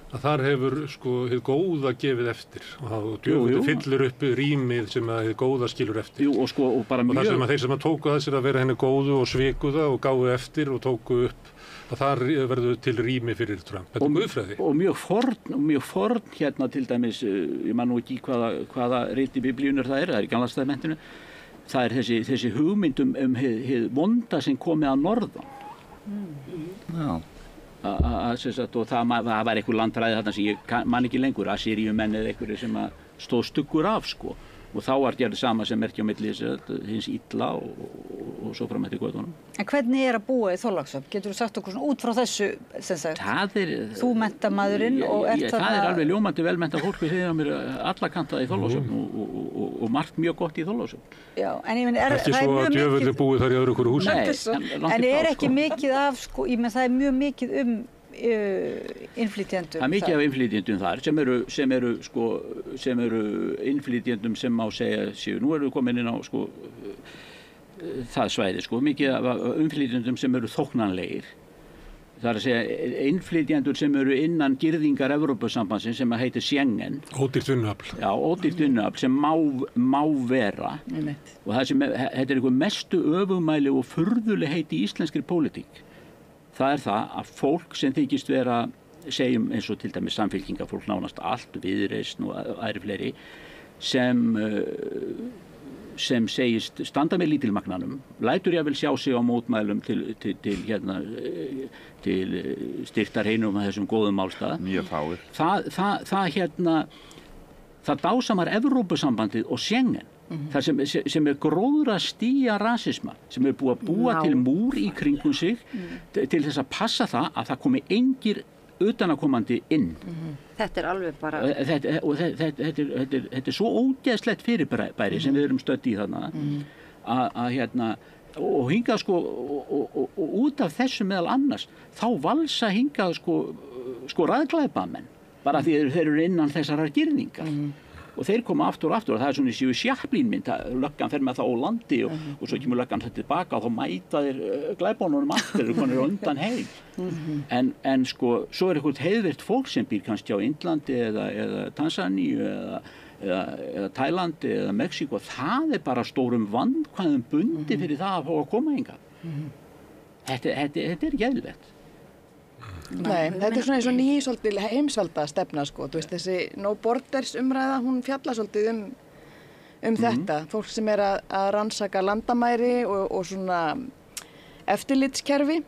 að þar hefur sko hið góða gefið eftir og djöfullin fyllir upp rýmið sem að hið góða skilur eftir. Og bara mjög... Og það sem að þeir sem að tóku að sér að vera henni góðu og sviku það og gáðu eftir og tóku upp, að þar verður til rými fyrir Trump. Þetta er guðfræði. Og mjög forn hérna til dæmis, ég man nú ekki hvaða rit í biblíunum það er í Gamla testamentinu, það er þessi hugmynd hið vonda sem komið að norðan. Já. Og það var einhver landfræði þarna sem ég man ekki lengur, Assýríumenn eða einhverju sem stóð stuggur af, sko. Og þá var gerð sama sem merkja á milli hins illa og svo fram eftir götunum. En hvernig er að búa í Þorlákshöfn? Getur þú sagt okkur svona út frá þessu, sem sagt, þú menntamaðurinn og ert þarna... Það er alveg ljómandi velmenntað fólk við hliðina á mér alla kantað í Þorlákshöfn og margt mjög gott í Þorlákshöfn. Já, en ég meni, ekki svo að djöfulli búið þar í öðru hverju húsi. Nei, en er ekki mikið af, sko, ég meni, það er mjög mikið innflytjendur. Það er mikið af innflytjendum þar sem eru innflytjendum sem má segja séu. Nú erum við komin inn á sko, það svæði, sko, mikið af innflytjendum sem eru þóknanlegir. Það er að segja innflytjendur sem eru innan girðingar Evrópusambandsins sem heitir Schengen. Ódýrt vinnuafl. Já, ódýrt vinnuafl sem má vera. Og þetta er einhver mestu öfugmæli og furðulegheit í íslenskri pólitík. Það er það að fólk sem þykist vera, segjum eins og til dæmis Samfylkingafólk nánast allt, Viðreisn og aðri fleiri, sem segist standa með lítilmagnanum, lætur ég vel sjá sig á mótmælum til styrktar heinum að þessum góðum málstað. Mjög fáir. Það dásamar Evrópusambandið og Schengen. Það sem er gróðra stía rasisma, sem er búið að búa til múr í kringum sig til þess að passa það að það komi engir utanakomandi inn. Þetta er alveg bara... Þetta er svo ógeðslegt fyrirbæri sem við erum stödd í þarna að hérna, og hingað sko, og út af þessu meðal annars, þá valsa hingað sko ræðglæpamenn, bara því þeir eru innan þessarar girðingar. Og þeir koma aftur og það er svona séu Chaplin-mynd, löggan fer með það á landi og svo kemur löggan þetta tilbaka og þá mæta þeir glæbónunum aftur og konur undan heim. En sko, svo er eitthvað heiðvirt fólk sem býr kannski á Indlandi eða Tansaníu eða Tælandi eða Mexíkó, það er bara stórum ákvæðum bundi fyrir það að fá að koma hingað. Þetta er ekki eðlilegt. Nei, þetta er svona eins og ný svolítið heimsvalda stefna sko, þú veist þessi no borders umræða, hún fjallar svolítið um þetta, fólk sem er að rannsaka landamæri og svona eftirlitskerfi,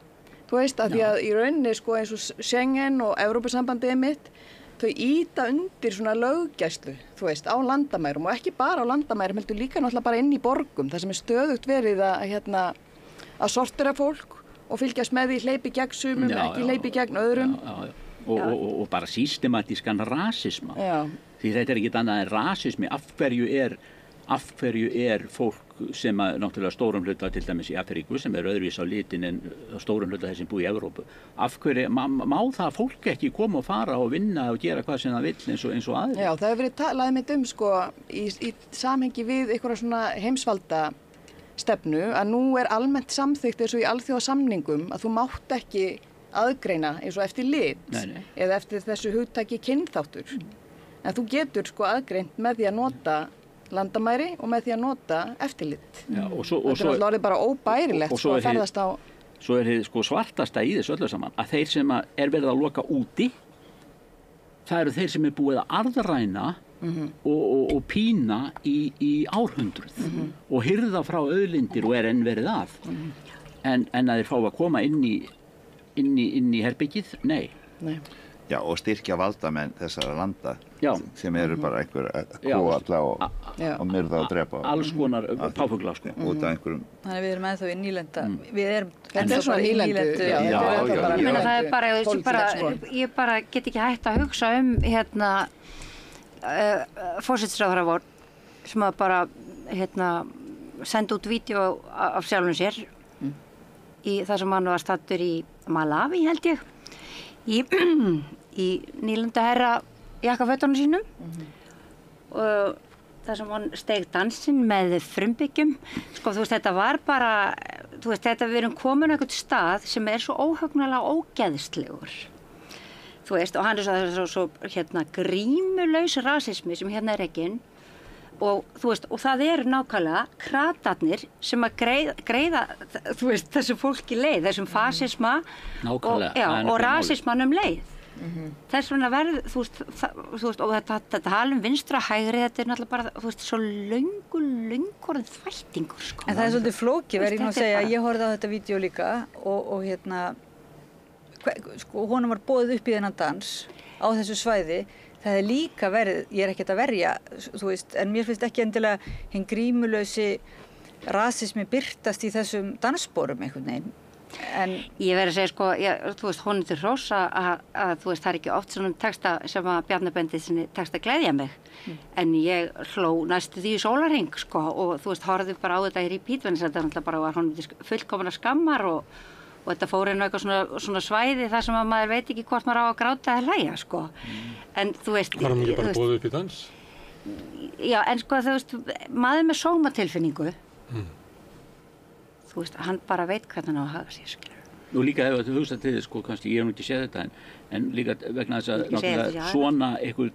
þú veist, að því að í rauninni sko eins og Schengen og Evrópusambandið mitt, þau ýta undir svona löggæslu, þú veist, á landamærum og ekki bara á landamærum, heldur líka náttúrulega bara inn í borgum, það sem er stöðugt verið að sortera fólk og fylgjast með því hleypi gegn sumum, ekki hleypi gegn öðrum. Og bara systematískan rasisma. Því þetta er ekki annað en rasismi. Af hverju er fólk sem að náttúrulega stórum hluta til dæmis í Afríku sem er öðruvís á litin en stórum hluta þess sem búi í Evrópu. Af hverju má það fólk ekki koma og fara og vinna og gera hvað sem það vill eins og aðrir? Já, það hefur verið talað mitt sko í samhengi við einhverja svona heimsvalda stefnu að nú er almennt samþykkt eins og í alþjóðasamningum að þú mátt ekki aðgreina eins og eftir lit eða eftir þessu hugtaki kynþáttur. En þú getur sko aðgreint með því að nota landamæri og með því að nota eftirlit. Þetta er orðið bara óbærilegt sko að ferðast á. Svo er sko svartasta í þessu öllu saman að þeir sem er verið að loka úti, það eru þeir sem er búið að arðræna og pína í árhundruð og hirða frá auðlindir og er enn verið að en að þeir fá að koma inn í herbyggið, nei. Já, og styrkja valdamenn þessara landa sem eru bara einhver að kóalla og myrða og drepa. Alls konar páfugla sko. Út af einhverjum. Þannig við erum ennþá í nýlenda. Við erum ennþá bara í nýlendu. Ég bara get ekki hægt að hugsa forsætisráðherra vor sem að bara senda út vídeo af sjálfum sér í það sem hann var stattur í Malawi held ég í nýlenda herra jakkafötunum sínum og það sem hann steig dansinn með frumbyggjum sko þú veist þetta var bara þú veist þetta við erum komin á einhvern stað sem er svo óhugnalega ógeðslegur þú veist, og hann er svo grímulaus rasismi sem hérna er ekkin og þú veist, og það eru nákvæmlega kratarnir sem að greiða þú veist, þessu fólki leið, þessum fasisma og rasismanum leið. Þess vegna verður, þú veist, og þetta tala vinstra hægri, þetta er náttúrulega bara, þú veist, svo löngur þvættingur, sko. En það er svolítið flókið, verður ég nú að segja, ég horfði á þetta vídeo líka og sko, honum var boðið upp í þennan dans á þessu svæði. Það er líka verið, ég er ekkert að verja, þú veist, en mér finnst ekki endilega hinn grímulausi rasismi birtast í þessum danssporum einhvern veginn. En ég verið að segja, sko, þú veist, honum til hrós að þú veist, það er ekki oft svona texta sem að Bjarnabendið sinni texta gleðja mig. En ég hló næstu því í sólarhring, sko, og þú veist, horfði bara á þetta í repeat-vennis, þetta náttúrulega bara var honum fullkomna skammar og þetta fór inn á eitthvað svona svæði þar sem að maður veit ekki hvort maður á að gráta eða hlæja, sko. En þú veist... Var hann ekki bara boðið upp í dans? Já, en sko þú veist, maður með sómatilfinningu, þú veist, hann bara veit hvernig hann á að haga sér, skilur. Nú líka hefur þetta hugsað til þess, sko, kannski, ég hef nú ekki séð þetta, en líka vegna þess að náttúrulega svona eitthvað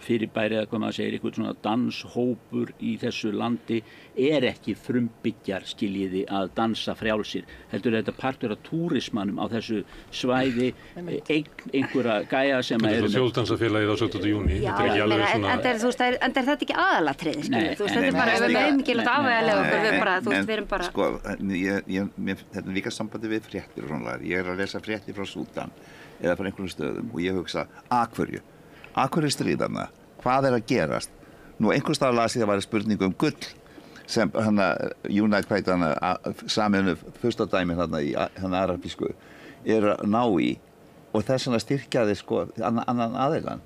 fyrirbæri eða hvað maður segir, eitthvað svona danshópur í þessu landi er ekki frumbyggjar skiljiði að dansa frjálsir. Heldur þetta partur af túrismanum á þessu svæði einhverja gæja sem er... Þjóðdansafélagið á 17. júní. Já, en er þetta ekki aðalatriði, skiljiði? Þú veist, þetta er bara, við erum mikilvægt afvegalega okkur, við erum bara... Sko, þetta er líka sambandi við fréttir og svona, ég er að lesa fréttir frá Súdan eða frá einhverjum stöðum og ég hugsa, af hverju stríðarna? Hvað er að gerast? Nú, einhvers staðar las ég að væri spurningu um gull sem saminu furstadæmin í arabísku er að ná í og þess vegna styrkjaði sko annan aðeilan.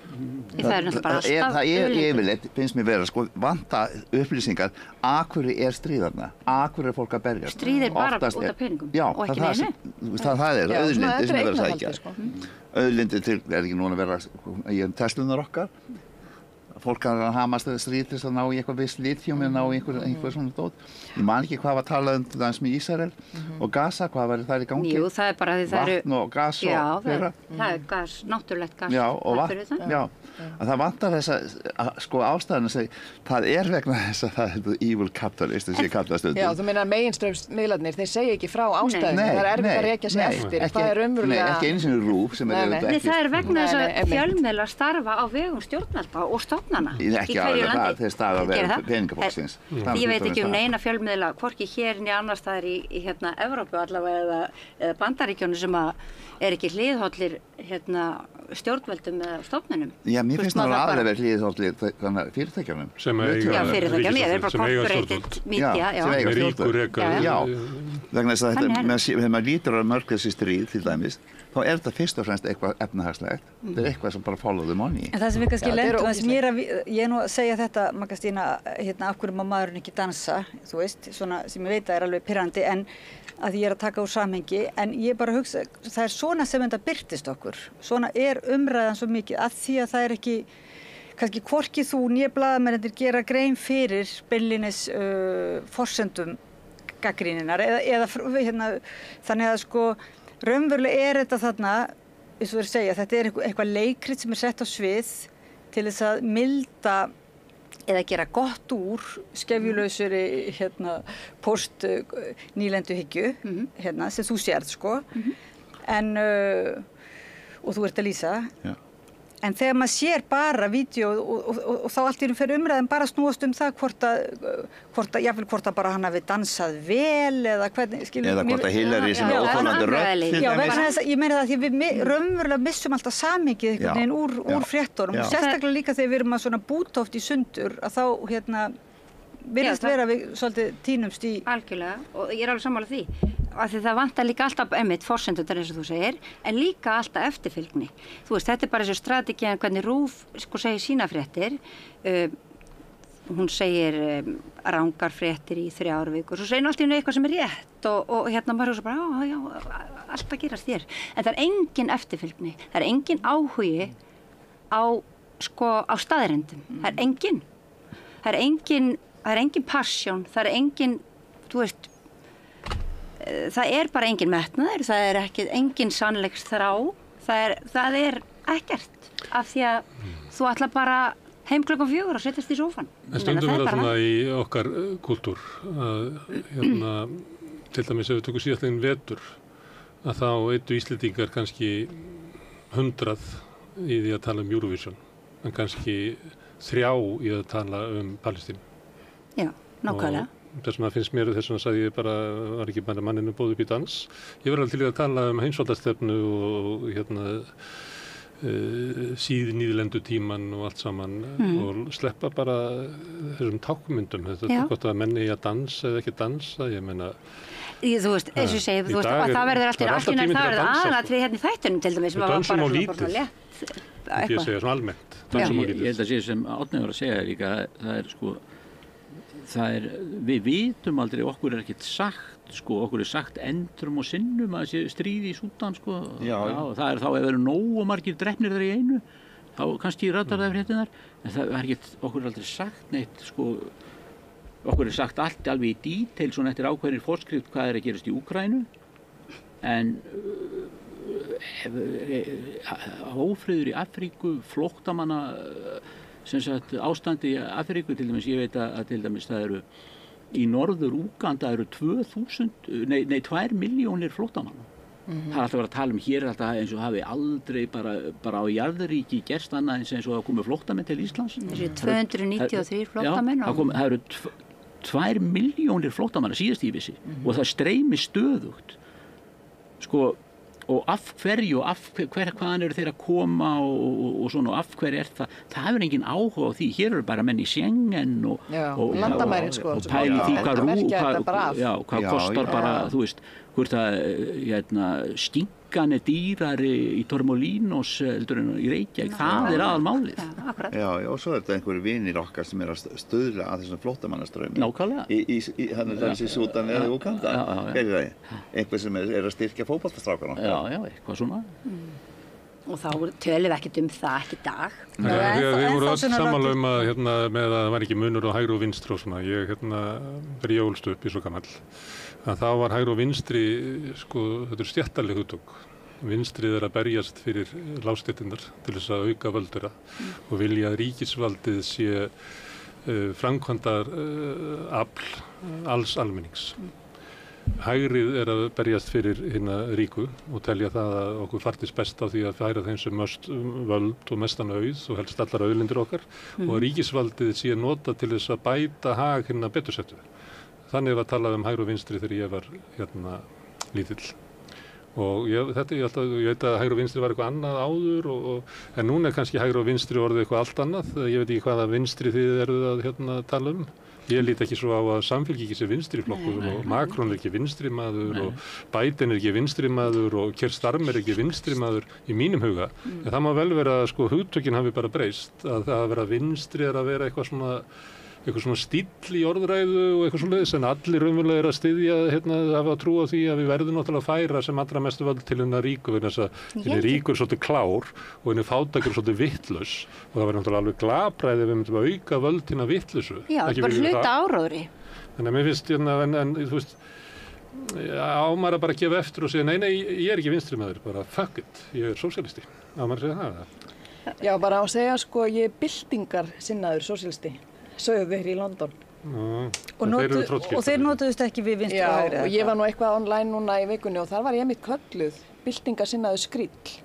Það er náttúrulega bara alltaf það er yfirleitt, finnst mér vera, sko, vanta upplýsingar, af hverju er stríðarna, af hverju er fólk að berjast. Stríðir bara út af peningum og ekki neinu. Það er auðlindir sem er verið að sækja. Auðlindir til, er ekki núna að vera í Teslunar okkar fólk að hamast stríð til þess að ná í eitthvað viss lithium eða ná í einhver svona dót. Ég man ekki hvað var talað það eins með Ísrael og Gaza, hvað var það í gangi? Jú, það bara því það vatn og gas og þeirra. Það gas, náttúrulegt gas. Já, og vatn, já. Að það vantar þessa ástæðan að segja, það vegna þess að það er evil capitalist, þess að ég kalla stundum. Já, þú meina meginstraumsmiðlarnir, þeir segja ekki frá ástæðunum, það er erfitt að rekja sig eftir, það er raunverulega... Nei, ekki einu sinni RÚV sem auðvitað ekki... Það vegna þess að fjölmiðlar starfa á vegum stjórnvalda og stofnana í hverju landi. Þeir starfa á vegum peningafólksins. Ég veit ekki neina fjölmiðla, hvorki hér né annars staðar í Evrópu allavega eða Bandaríkjónu sem er ekki hliðhollir stjórnvöldum eða stofnunum. Já, mér finnst það aðlega verið hliðhollir fyrirtækjanum. Sem eiga fyrirtækjanum, ég er bara corporated media. Sem eiga stjórnvöld. Já, vegna þess að þegar maður lítur á mörg þessi stríð til dæmis, þá er þetta fyrst og fremst eitthvað efnahagslegt. Það er eitthvað sem bara follow the money. En það sem við kannski lendum, það sem ég er nú að segja þetta, Magga-Stína, af hverju má maðurinn ekki dansa, þú veist, svona sem ég veit að er alveg pirrandi, en að ég er að taka úr samhengi, en ég bara hugsa, það er svona sem þetta birtist okkur. Svona er umræðan svo mikið, að því að það er ekki, kannski hvorki þú né blaðamennir gera grein fyrir beinlínis forsendum gagnrýninnar, eða þannig að sko, raunverulega er þetta þarna, eins og þeir segja, þetta er eitthvað leikrit sem er sett á svið til þess að milda eða gera gott úr skefjulausri post nýlenduhyggju sem þú sérð sko en og þú ert að lýsa en þegar maður sér bara vídeo og þá allt í einu fer umræðan bara snúast það hvort að bara hann hafi dansað vel eða hvernig eða hvort að Hillary sem er óþolandi rödd já, vegna þess að ég meina það því við raunverulega missum alltaf samhengið einhvern veginn úr fréttunum og sérstaklega líka þegar við erum að svona búta oft í sundur að þá virðist vera við svolítið tínumst í algjörlega og ég er alveg sammála því af því það vantar líka alltaf forsendurnar eins og þú segir en líka alltaf eftirfylgni þú veist þetta er bara þessu strategía hvernig RÚV sko segir sína fréttir hún segir rangar fréttir í 3 vikur svo segir hún alltaf eitthvað sem er rétt og maður hugsa bara já allt að gerast þér en það er engin eftirfylgni það er engin áhugi á staðreyndum það er engin passion, það er engin, þú veist, það er bara engin metnaður, það er engin sannleiks þrá, það er ekkert af því að þú ætla bara heim klukkan 4 og setjast í sófan. En stundum er það svona í okkar kultúr að til dæmis ef við tökum síðastlegin vetur að þá eittu Íslendingar kannski 100 í því að tala um Eurovision en kannski 3 í að tala um Palestínu. Já, nákvæmlega. Þess vegna finnst mér þess vegna sagði ég bara, var ekki bara manninu bóð upp í dans. Ég var alveg til að tala um heimsvaldastefnu og síðnýðlendu tíman og allt saman og sleppa bara þessum tákmyndum. Þetta er gott að menni að dansa eða ekki dansa, ég meina... Þú veist, eins og segir, þú veist, og það verður alltaf það verður aðalatrið hérna í þættunum til dæmis. Við dansum á lítið. Ég segja svona almennt. Dansum á lítið. Ég held að segja sem Árni var að segja líka, við vitum aldrei, okkur er ekkert sagt, okkur er sagt endrum og sinnum að sé stríði í Súdan, Já, það þá ef eru nógu margir drepnir þar í einu, þá kannski ratar það fréttinnar, en það er ekkert, okkur er aldrei sagt neitt, okkur er sagt allt alveg í díteil, svona eftir ákveðinir forskrift hvað er að gerast í Úkraínu, en ófriður í Afríku, flóttamanna, sem sagt ástandi í Afríku til dæmis, ég veit að til dæmis það eru í norður Úganda eru 2 milljónir flóttamanna. Það er alltaf að vera að tala um hér alltaf eins og hafi aldrei bara á jarðríki gerst annað eins og það komið flóttamenn til Íslands. Þessi 293 flóttamenn. Já, það eru 2 milljónir flóttamanna síðast í vissi og það streymir stöðugt. Og af hverju og hvaðan eru þeir að koma og svona og af hverju það hefur engin áhuga á því, hér eru bara menn í Schengen og landamærin og pæli því hvað kostar bara, þú veist, hvort að stinkan er dýrari í Torremolinos heldur en í Reykjavík, það er aðalmálið. Já, og svo er þetta einhverjir vinir okkar sem er að stuðla að þessum flóttamannastraumi. Nákvæmlega. Í Súdan eða Úganda. Hver er það? Einhver sem er að styrkja fótboltastrákana. Já, eitthvað svona. Og þá tölum við ekkert það ekki í dag. Við vorum öll sammála að með að það var ekki munur á hægri og vinstri og svona. Þegar ég ólst upp í svo gamall, að þá var hægri og vinstri, þetta stéttarleg hugtök. Vinstrið að berjast fyrir lágstéttinnar til þess að auka völd þeirra og vilja að ríkisvaldið sé framkvæmdar afl alls almennings. Hægrið að berjast fyrir hina ríku og telja það að okkur farnist best á því að færa þeim sem mest völd og mestan auð og helst allar auðlindir okkar og ríkisvaldið sé nota til þess að bæta hag hina betursettu. Þannig var talað hægri og vinstri þegar ég var lítill. Og ég veit að hægri og vinstri var eitthvað annað áður en núna kannski hægri og vinstri orðið eitthvað allt annað. Ég veit ekki hvaða vinstri þið eruð að tala um. Ég lít ekki svo á að Samfylking sé vinstri flokkur og Macron ekki vinstri maður og Biden ekki vinstri maður og Keir Starmer ekki vinstri maður í mínum huga. En það má vel vera að hugtökin hafi bara breyst. Að það að vera vinstri að vera eitthvað svona stíll í orðræðu og eitthvað svoleiðis en allir raunverulega að styðja hafa trú á því að við verðum náttúrulega að færa sem allra mestu völd til hennar ríku vegna þess að henni ríkur svolítið klár og henni fátækur svolítið vittlaus og það verður náttúrulega alveg glapræði ef við myndum að auka völd hennar vittlausu. Já, bara hluta áróðri. Þannig að mér finnst en þú veist ámar að bara gefa eftir og segja nei, ég er ekki vinstri maður, bara fuck it, ég er sósíalisti. Ámar að segja það. Já, bara að segja ég er byltingar sinnaður sósíalisti. Sögðu þeir í London. Og þeir notuðust ekki við vinstri og hægri. Já, og ég var nú eitthvað online núna í vikunni og þar var ég mitt kölluð byltingarsinnaður skríll.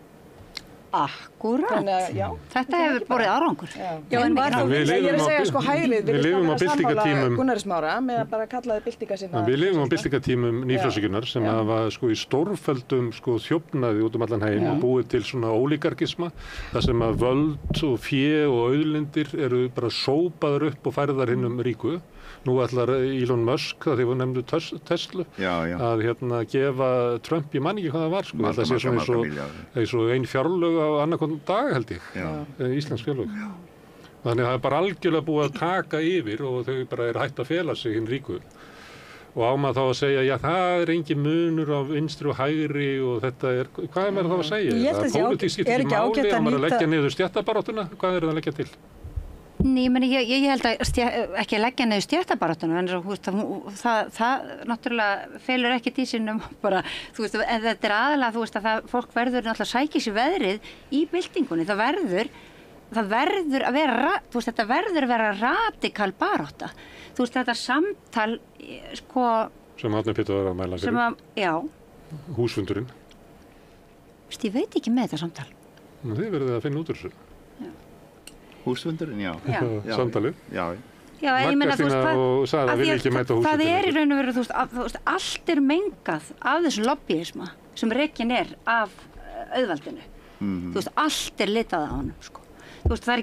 Akkúrat. Þannig að, já. Þetta hefur borið árangur. Já, en var það, ég er að segja hægrið, við lifum á byltingatímum Gunnari Smára með að bara kalla þið byltingarsinnaður. Við lifum á byltingatímum nýfrjálshyggjunnar sem hafa í stórfelldum þjófnaði út allan heim og búið til svona ólíkarkisma þar sem að völd og fé og auðlindir eru bara sópaður upp og færðar hinnum ríku. Nú ætlar Elon Musk, þegar við nefndu Tesla, að gefa Trump, ég man ekki hvað það var, þetta sé svona eins og ein fjárlög á annarkon dag held ég, íslensk fjárlög. Þannig að það er bara algjörlega búið að taka yfir og þau bara er hætt að fela sig hinn ríku. Og á maður þá að segja, já það er engin munur á vinstri og hægri og þetta er, hvað er maður þá að segja? Það pólitík skiptir ekki máli, á maður að leggja niður stéttabaráttuna, hvað er það að leggja til? Nei, ég held að ekki að leggja niður stéttabaráttuna en það náttúrulega felur ekkert í sínum bara, en þetta er aðalega, að fólk verður náttúrulega að sækja sér veðrið í byltingunni, það verður að vera, þetta verður að vera radikal barátta, þetta samtal, sem Árni Pétur var að mæla fyrir. Já. Húsfundurinn. Ég veit ekki með þetta samtal. Þið verðið að finna út úr þessu. Húsfundurinn, já. Samtalið. Já, ég meina, og sagði að vilja ekki mæta húsfundurinn. Það er í raun og veru, allt er mengað af þessu lobbyisma sem rekin er af auðvaldinu. Allt er litað á honum, það er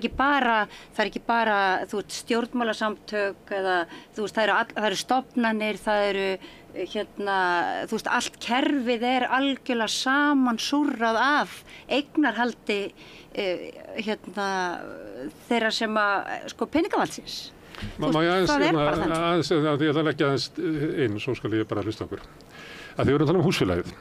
ekki bara stjórnmálasamtök eða það eru stofnanir, það eru allt kerfið er algjörlega samansúrrað af eignarhaldi þeirra sem að peningavaldsins. Það er bara þannig. Ég ætla að leggja aðeins inn, svo skal ég bara hlusta okkur. Að þið voru að tala um húsfélagið.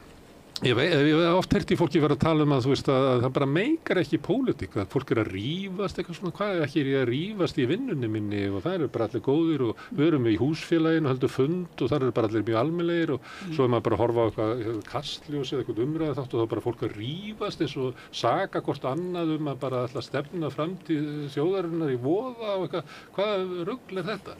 Ég hef oft heyrt í fólki vera að tala um að það bara meikar ekki pólitík, að fólk er að rífast eitthvað svona, hvað er ekki að rífast í vinnunni minni og það eru bara allir góðir og við erum í húsfélaginu og höldum fund og það eru bara allir mjög almennilegir og svo er maður bara að horfa á eitthvað kastljós eða eitthvað umræða þátt og þá er bara fólk að rífast eins og saka hvort annað að bara ætla að stefna framtíð þjóðarinnar í voða og eitthvað, hvað rugl er þetta?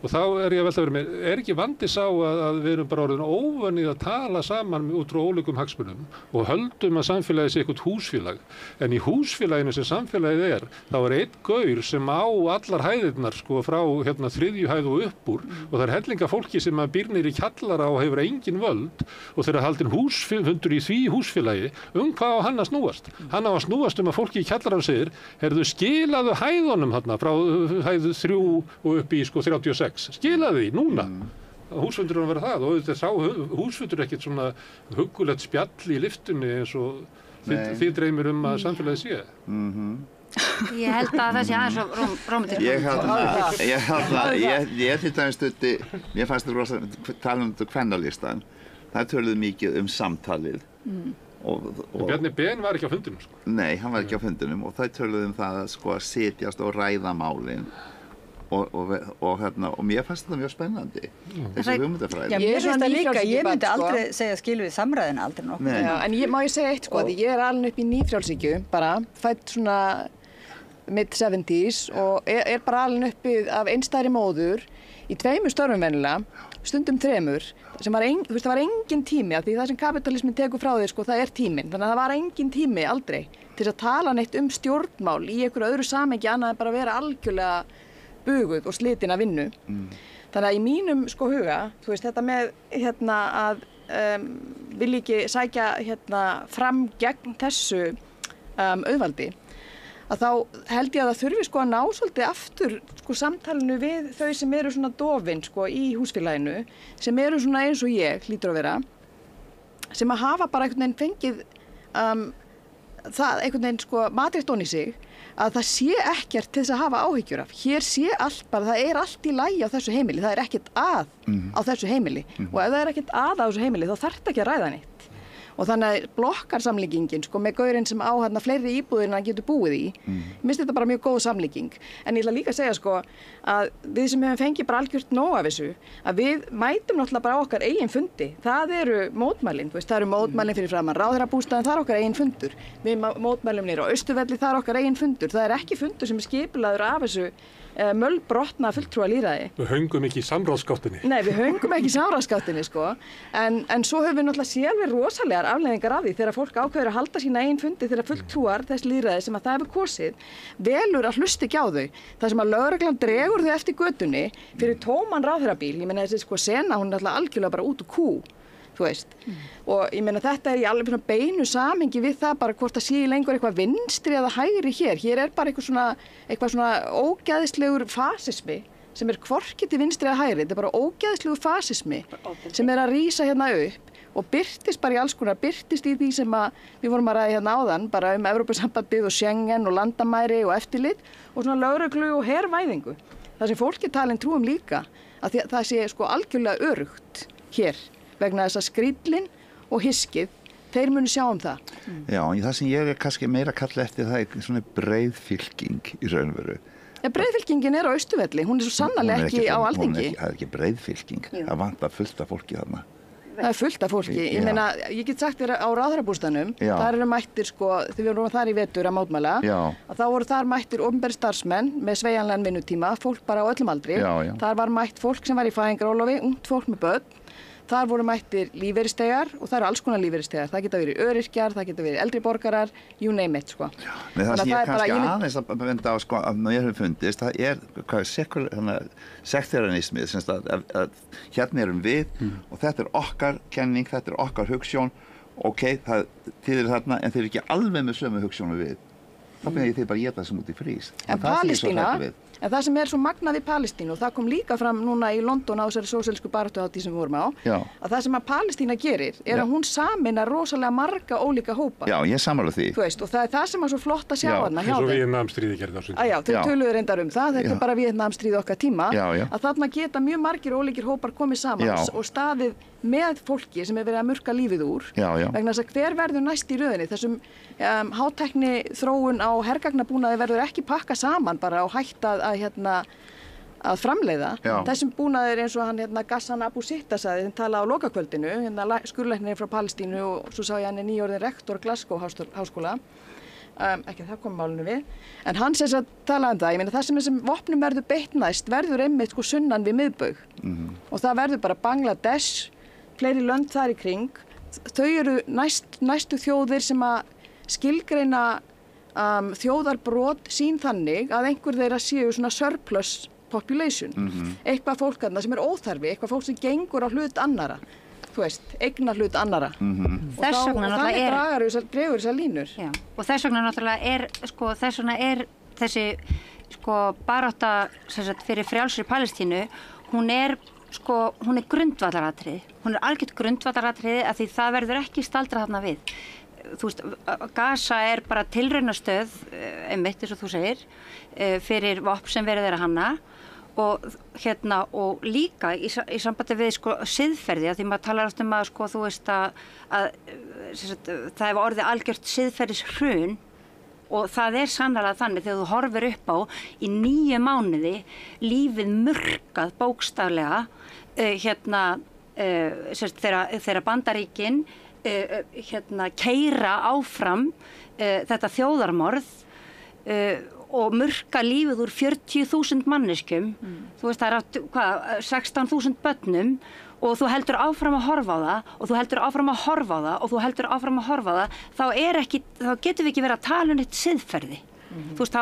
Og þá er ég að velta verið með, er ekki vandi sá að við erum bara orðin óvanið að tala saman út frá ólíkum hagsmunum og höldum að samfélagið sé eitthvað húsfélag. En í húsfélaginu sem samfélagið þá er einn gaur sem á allar hæðirnar frá þriðju hæð og upp úr og það er hellinga fólki sem að býr niður í kjallara og hefur engin völd og þegar haldin húsfundur í því húsfélagi hvað á hann að snúast? Hann á að snúast að fólki í kjallarann segir, skilaðu hæðunum frá hæð 3 og upp í 36. Skilaði því núna húsfundur að vera það og þetta sá húsfundur ekkert svona huggulegt spjall í lyftunni eins og þið dreymir að samfélagið sé. Ég held að það sé aðeins rómantískt. Ég til dæmis stutti, mér fannst þetta tala um kvennalistan, það töluðu mikið um samtalið Bjarni Ben var ekki á fundinum sko. Nei, hann var ekki á fundinum og þau töluðu það að sitjast og ræða málin og mér fannst þetta mjög spennandi þessi hugmyndafræði. Já, mér finnst það líka, ég myndi aldrei segja skil við samræðina aldrei nokkuð. Já, en má ég segja eitt því ég alin upp í nýfrjálshyggju bara, fædd svona mid-70s og bara alin upp af einstæðri móður í 2 störfum venjulega, stundum 3 sem var það var engin tími af því það sem kapitalismin tekur frá þér það tíminn, þannig að það var engin tími aldrei til að tala neitt stjórnmál í einhverju öðru samhengi annað en bara vera algjörlega buguð og slitin að vinnu. Þannig að í mínum huga, þetta með að vilja ekki sækja fram gegn þessu auðvaldi, að þá held ég að það þurfi að ná svolítið aftur samtalinu við þau sem eru svona dofin í húsfélaginu, sem eru svona eins og ég hlýtur að vera, sem að hafa bara einhvern veginn fengið það einhvern veginn matrétt ofan í sig, að það sé ekkert til þess að hafa áhyggjur af. Hér sé allt bara, það allt í lagi á þessu heimili, það ekkert að á þessu heimili og ef það ekkert að á þessu heimili þá þarf ekki að ræða neitt. Og þannig að blokkarsamlíkingin með gaurinn sem á fleiri íbúðir en hann getur búið í, mér finnst þetta bara mjög góð samlíking. En ég ætla líka að segja að við sem hefum fengið bara algjört nóg af þessu, að við mætum náttúrulega bara á okkar eigin fundi. Það eru mótmælin, það eru mótmælin fyrir framan ráðherrabústaðinn, það okkar eigin fundur. Við mótmælum niður á Austurvelli, það okkar eigin fundur. Það ekki fundur sem skipulagður af þessu mölbrotna fulltrúalýðræði. Við höngum ekki í samráðsgáttinni. Nei, við höngum ekki í samráðsgáttinni en svo höfum við náttúrulega séð alveg rosalegar afleiðingar af því þegar fólk ákveður að halda sína eigin fundi þegar fulltrúar þess lýðræði sem að það hefur kosið velur að hlusta ekki á þau. Það sem að lögreglan dregur þau eftir götunni fyrir tóman ráðherrabíl, ég meina þessi sena hún náttúrulega algjörlega bara út úr kú. Og ég meina þetta í alveg svona beinu samhengi við það bara hvort það sé lengur eitthvað vinstri eða hægri hér bara eitthvað svona ógeðslegur fasismi sem hvorki til vinstri eða hægri, þetta bara ógeðslegur fasismi sem að rísa upp og birtist bara í alls konar, birtist í því sem við vorum að ræða áðan bara Evrópusambandið og Schengen og landamæri og eftirlit og svona lögreglu og hervæðingu. Það sem fólki talin trúum líka að það sé algjörlega öruggt hér vegna þess að skríllinn og hyskið, þeir munu sjá það. Já, en það sem ég kannski meira að kalla eftir það svona breið fylking í raunveru. Breiðfylkingin á Austurvelli, hún svo sannarlega ekki á Alþingi. Það ekki breið fylking, það vantar fullt af fólki þarna. Það fullt af fólki, ég meina, ég get sagt þér á ráðherrabústaðnum, þar eru mættir þegar við vorum þar í vetur að mótmæla, að þá voru þar mættir opinberir starfsmenn með sveigjanlegan vinnutíma, fólk bara á öllum aldri, þar var mætt fólk sem var í fæðingarorlofi, ungt fólk með börn. Þar voru mættir lífeyrisþegar og það eru alls konar lífeyrisþegar. Það geta verið öryrkjar, það geta verið eldri borgarar, you name it, Nei, það sem ég kannski aðeins að benda á, að mér hefur fundist, það sektarianismið, að hérna erum við og þetta okkar kenning, þetta okkar hugsjón, það þýðir þarna, en þeir eru ekki alveg með sömu hugsjónu við. Þá byrja ég þeir bara að geta þessum út í frís. En Palestína, en það sem svo magnað við Palestínu, og það kom líka fram núna í London á þessari sósíalísku baráttuhátíð sem við vorum á, að það sem að Palestína gerir að hún sameinar rosalega marga ólíka hópa. Já, ég sammála því. Og það það sem svo flott að sjá þarna hjá þeim. Eins og Víetnamstríðið gerði það. Já, þau töluðu reyndar það, þetta bara Víetnamstríðið okkar tíma, að þarna geta mjög margir ólíkir hópar komið saman og staðið með fólki sem verið að murka lífið úr vegna þess að hver verður næst í röðinni þessum hátækni þróun á hergagnabúnaði verður ekki pakka saman bara og hætta að framleiða þessum búnaðir eins og hann Ghassan Abu Sitta sagði, hann talaði á lokakvöldinu skurðlæknirinn frá Palestínu og svo sá ég hann nýorðin rektor Glasgow háskóla ekki það kom málinu við en hann sem talaði það, ég meina það sem þessum vopnum verður beitt næst verður einmitt sunnan við miðbaug og það verður bara Bangladesh fleiri lönd þar í kring, þau eru næstu þjóðir sem að skilgreina þjóðarbrot sín þannig að einhver þeirra séu svona surplus population, eitthvað fólk sem óþarfi, eitthvað fólk sem gengur á hlut annara, eignar hlut annara og þannig dregur þessar línur. Já. Og þess vegna náttúrulega þess vegna þessi barátta fyrir frjálsri Palestínu, hún er grundvallaratriði. Hún er algjört grundvallaratriði að því það verður ekki staldrað þarna við. Þú veist, Gaza er bara tilraunastöð, einmitt eins og þú segir, fyrir vopn sem verið að hanna og líka í sambandi við sko siðferði, því maður talar oft að sko þú veist að það hefur orðið algjört siðferðishrun og það sannarlega þannig þegar þú horfir upp á í 9 mánuði lífið murkað bókstaflega þegar Bandaríkin keyra áfram þetta þjóðarmorð og murka lífið úr 40.000 manneskjum, þú veist það 16.000 börnum og þú heldur áfram að horfa á það og þú heldur áfram að horfa á það og þú heldur áfram að horfa á það, þá getum við ekki verið að tala eitt siðferði. Þú veist,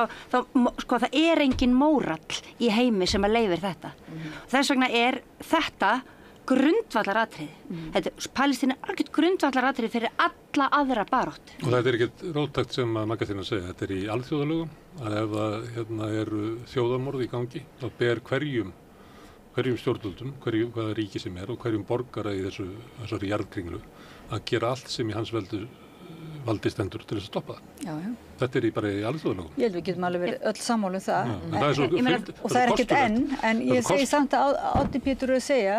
sko, það engin mórall í heimi sem að leyfir þetta. Þess vegna þetta grundvallaratriði. Palestína algjört grundvallaratriði fyrir alla aðra baráttu. Og þetta ekkert róttækt sem að Magaþína segja, þetta í alþjóðalögum, að ef það eru þjóðarmorð í gangi, þá ber hverjum stjórnvöldum, hvaða ríki sem og hverjum borgara í þessari jarðkringlu að gera allt sem í hans valdi stendur til þess að stoppa það. Já. Þetta bara í alþjóðalögum. Ég held við getum alveg verið öll sammála það. Og það ekkert en ég segi samt að Árni Pétur að segja,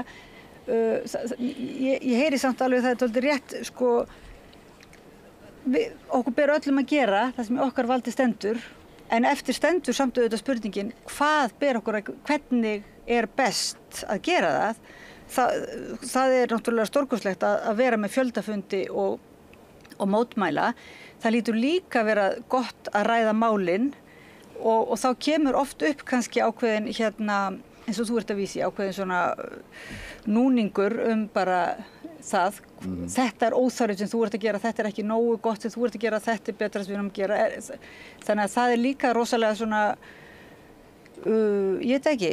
ég heyri samt alveg það svolítið rétt, sko, okkur ber öllum að gera það sem okkar valdi stendur, en eftir stendur samt auðvitað spurningin, hvað ber okkur hvernig best að gera það náttúrulega stórkostlegt að vera með fjöldafundi og mótmæla. Það lítur líka að vera gott að ræða málin og þá kemur oft upp kannski ákveðin eins og þú ert að vísi, ákveðin svona núningur bara það, þetta óþarft sem þú ert að gera, þetta ekki nógu gott sem þú ert að gera, þetta betra sem við erum að gera. Þannig að það líka rosalega svona, ég veit ekki,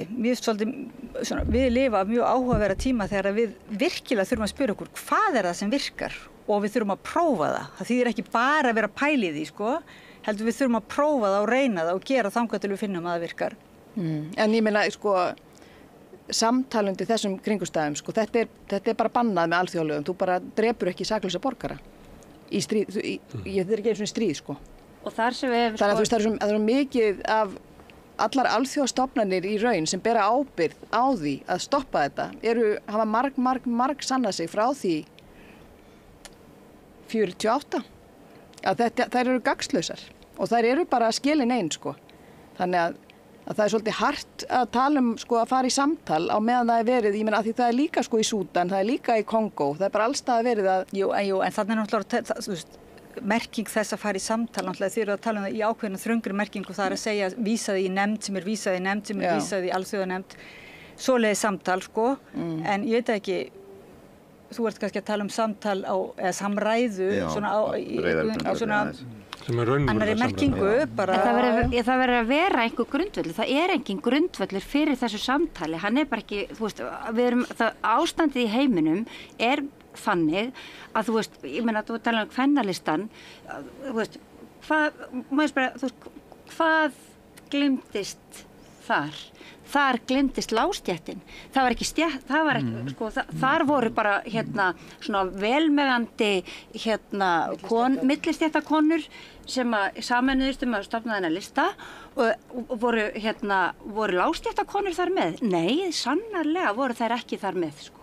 við lifa mjög áhugaverða tíma þegar við virkilega þurfum að spyrja okkur hvað það sem virkar og við þurfum að prófa það. Það þýðir ekki bara að vera pæl í því, sko, heldur við þurfum að prófa það og reyna það og gera þangað til við finnum að það virkar. En ég meina, sko, samtalundi þessum kringustæðum, sko, þetta bara bannað með alþjóðalögum. Þú bara drepur ekki saklausa borgara í stríð, þetta ekki einu svona stríð, sko. Og þar sem við Þannig að þú veist, það er mikið af allar alþjóðastofnanir í raun sem bera ábyrgð á því að stoppa þetta hafa marg sannað sig frá því 48 að þær eru gagnslausar og þær eru bara skilin einn, sko. Þannig að það er svolítið hart að tala sko, að fara í samtal á meðan það verið, ég meina að því það líka sko í Súdan, það líka í Kongó, það bara allstað verið að Jú, en þannig náttúrulega, þú veist, merking þess að fara í samtal, náttúrulega þið eru að tala um það í ákveðna þröngri merkingu, það að segja vísaði í nefnd sem vísaði í nefnd sem vísaði í alþjóðanefnd, svoleiðis samtal, sko, en ég veit ekki, þú ert kannski að tala um samtal eða samræðu, á svona annari merkingu bara. Það verður að vera einhver grundvöllur, það engin grundvöllur fyrir þessu samtali, hann bara ekki, þú veist, ástandið í heiminum þannig að þú veist, ég meina að þú talar um kvennalistan, þú veist, hvað gleymdist þar? Þar gleymdist lágstéttin. Það var ekki stétt, sko, þar voru bara svona velmegandi millistéttakonur sem sameinuðust að stofna þennan lista og voru lágstéttakonur þar með? Nei, sannarlega voru þær ekki þar með, sko.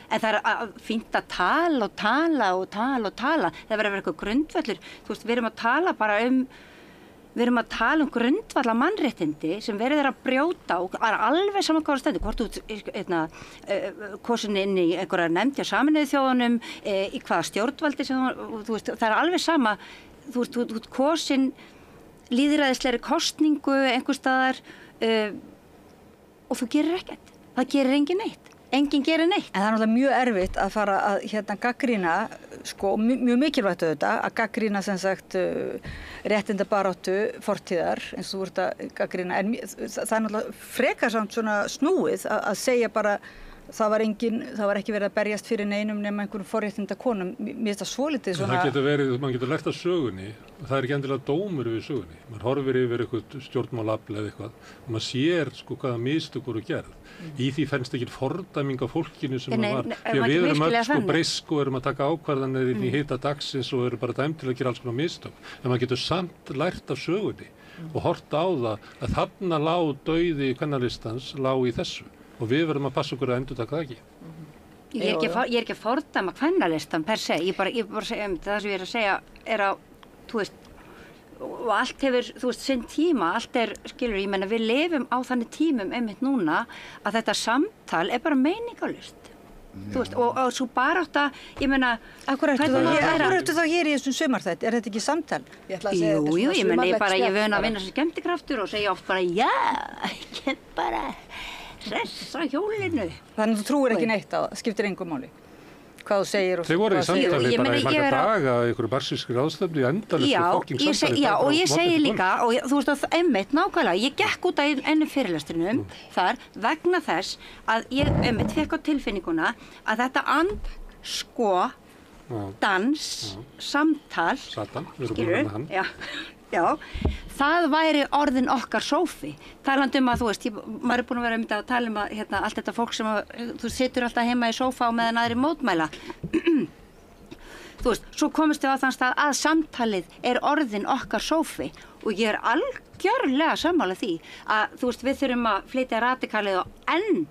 En það fínt að tala og tala og tala og tala. Það verður að vera eitthvað grundvöllur. Þú veist, við erum að tala bara Við erum að tala um grundvalla mannréttindi sem verið að brjóta og alveg saman hvað stendur, hvort þú kosin inn í einhverja nefnd hjá Sameinuðu þjóðunum, í hvaða stjórnvaldi sem þú veist, það alveg sama, þú veist, kosin lýðræðislegri kosningu einhvers staðar og þú gerir ekkert, það gerir engin neitt. Enginn gerir neitt. En það náttúrulega mjög erfitt að fara að gagnrýna, sko, mjög mikilvægt auðvitað, að gagnrýna sem sagt réttindabaráttu fortíðar, eins og þú ert að gagnrýna, en það náttúrulega frekar samt svona snúið að segja bara það var ekki verið að berjast fyrir neinum nema einhverjum forréttinda konum. Mér finnst það svolítið svona... Það getur verið, mann getur lært af sögunni, það er ekki endilega dómur við sögunni. Man horfir yfir eitthvað stjórnmálafl eða eitthvað og maður sér sko hvaða mistök voru gerð. Í því fennst ekki fordæming af fólkinu sem það var. Því að við erum öll sko breysk og erum að taka ákvarðanir í hita dagsins og erum bara dæmd til að gera alls konar mistök. En maður getur samt lært af sögunni og horta á það að þarna lá dauði kvennalistans lá í þessu. Og við verðum að passa okkur að endurtaka það ekki. Ég er ekki að fordæma kvennalistan per se. Ég bara segja það sem ég er að segja er að, þú veist, og allt hefur, þú veist, sinn tíma, allt skilur, ég meina, við lifum á þannig tímum einmitt núna að þetta samtal er bara meiningalust. Þú veist, og svo barátta, ég meina... Akkur ertu þá hér í þessum sumarþætti? Er þetta ekki samtal? Jú, ég meina, ég vöna að vinna sem skemmtikraftur og segja oft bara, já, ekki bara... Ressa hjólinu. Þannig að þú trúir ekki neitt á það, skiptir engu máli. Hvað þú segir og... Þeir voru í samtali bara í marga daga, einhverju barsískri ráðstefnu, endalaust fokking samtali. Já, og ég segi líka, og þú veist, einmitt nákvæmlega, ég gekk út af einu fyrirlestrinum þar vegna þess að ég einmitt fekk á tilfinninguna að þetta dans, samtal, Satan, við erum búin að hann. Já, það væri orðin okkar sófi. Talandi að, þú veist, maður búin að vera að tala að allt þetta fólk sem þú situr alltaf heima í sófa og meðan aðri mótmæla. Þú veist, svo komist við á þann stað að samtalið er orðin okkar sófi og ég er algjörlega sammála því að, þú veist, við þurfum að flytja radikalið á enn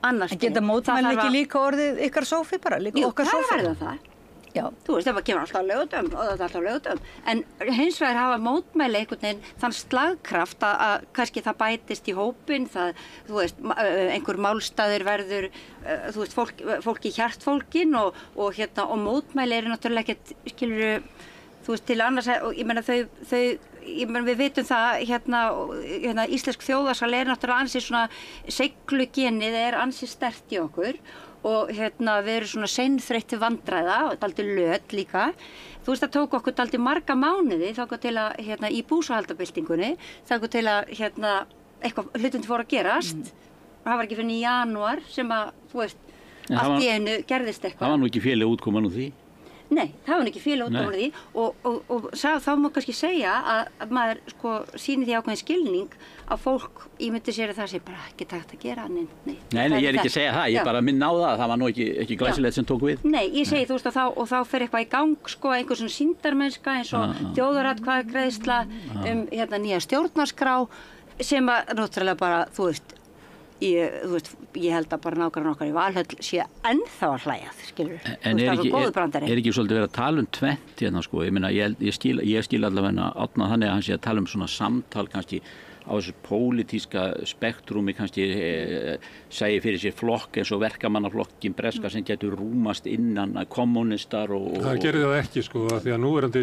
annars. En geta mótmæli ekki líka orðið ykkar sófi bara, líka okkar sófi? Jú, það verður það. Já. Þú veist, það kemur alltaf laugardögum og það er alltaf laugardögum. En hins vegar hafa mótmæli einhvern veginn þann slagkraft að kannski það bætist í hópinn, þú veist, einhver málstaður verður, þú veist, fólki hjartfólkin og mótmæli eru náttúrulega ekkert, skilurðu, þú veist, til annars, og ég meina við vitum það, íslensk þjóðarsal er náttúrulega ansi svona, seiglugenið er ansi sterkt í okkur og við erum svona seinþreytti vandræða og dálítið löt líka. Þú veist, það tók okkur dálítið marga mánuði þangað til að, í búsáhaldabyltingunni, þangað til að, eitthvað hlutundi fóru að gerast. Það var ekki fyrir í janúar sem að, þú veist, allt í einu gerðist eitthvað. Það var nú ekki félag útkoman úr því. Nei, það var ekki félag útkoman úr því og þá má kannski segja að maður sko sýnir því ákveðin skilning að fólk ímyndi sér að það sé bara ekki takt að gera. Nei, ég er ekki að segja það, ég bara minn á það var nú ekki glæsilegt sem tók við. Nei, ég segi þú veist og þá fer eitthvað í gang sko, einhver svona sýndarmennska eins og þjóðaratkvæðagreiðsla nýja stjórnarskrá sem að náttúrulega bara, þú veist, ég held að bara nágrannar okkar í Valhöll sé ennþá að hlæja, skilur. En er ekki svolítið verið að tala tvennt hérna, sko, ég meina, ég skil allavega Árna þannig að hann sé að tala svona samtal kannski á þessu pólitíska spektrúmi kannski segi fyrir sér flokk eins og verkamannaflokkin breska sem getur rúmast innan kommunistar og... Það gerði það ekki sko, því að núverandi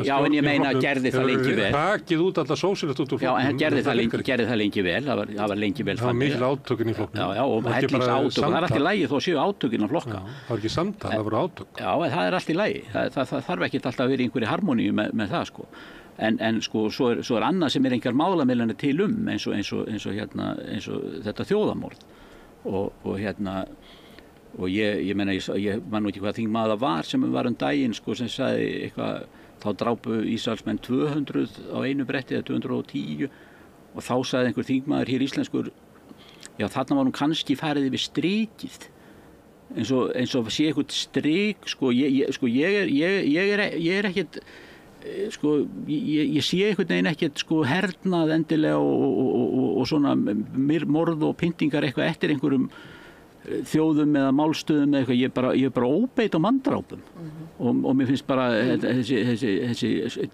Já, en ég meina gerði það lengi vel. Rakið út alltaf sósíalist út úr flokknum. Já, en gerði það lengi vel, það var lengi vel. Það var mikil átökin í flokknum. Já, og hellings átök, það er allt í lagi þó séu átökin að flokka. Það var ekki samtal, það voru átök. Já, það er allt í lagi, það þarf ekki alltaf að vera einhverju harmoníu með það sko. En sko, svo er annað sem engar málamiðlanir til eins og þetta þjóðamorð og ég meina ég man nú ekki hvað þingmaður var sem var daginn sko sem sagði eitthvað þá drápu Ísraelsmenn 200 á einu bretti eða 210 og þá sagði einhver þingmaður hér íslenskur já þarna var nú kannski farið yfir strikið eins og sé eitthvað strik sko ég er ekkert sko, ég sé einhvern veginn ekkert sko hernað endilega og svona morð og pyntingar eitthvað eftir einhverjum þjóðum eða málstöðum eða eitthvað, ég er bara óbeit á manndrápum og mér finnst bara þessi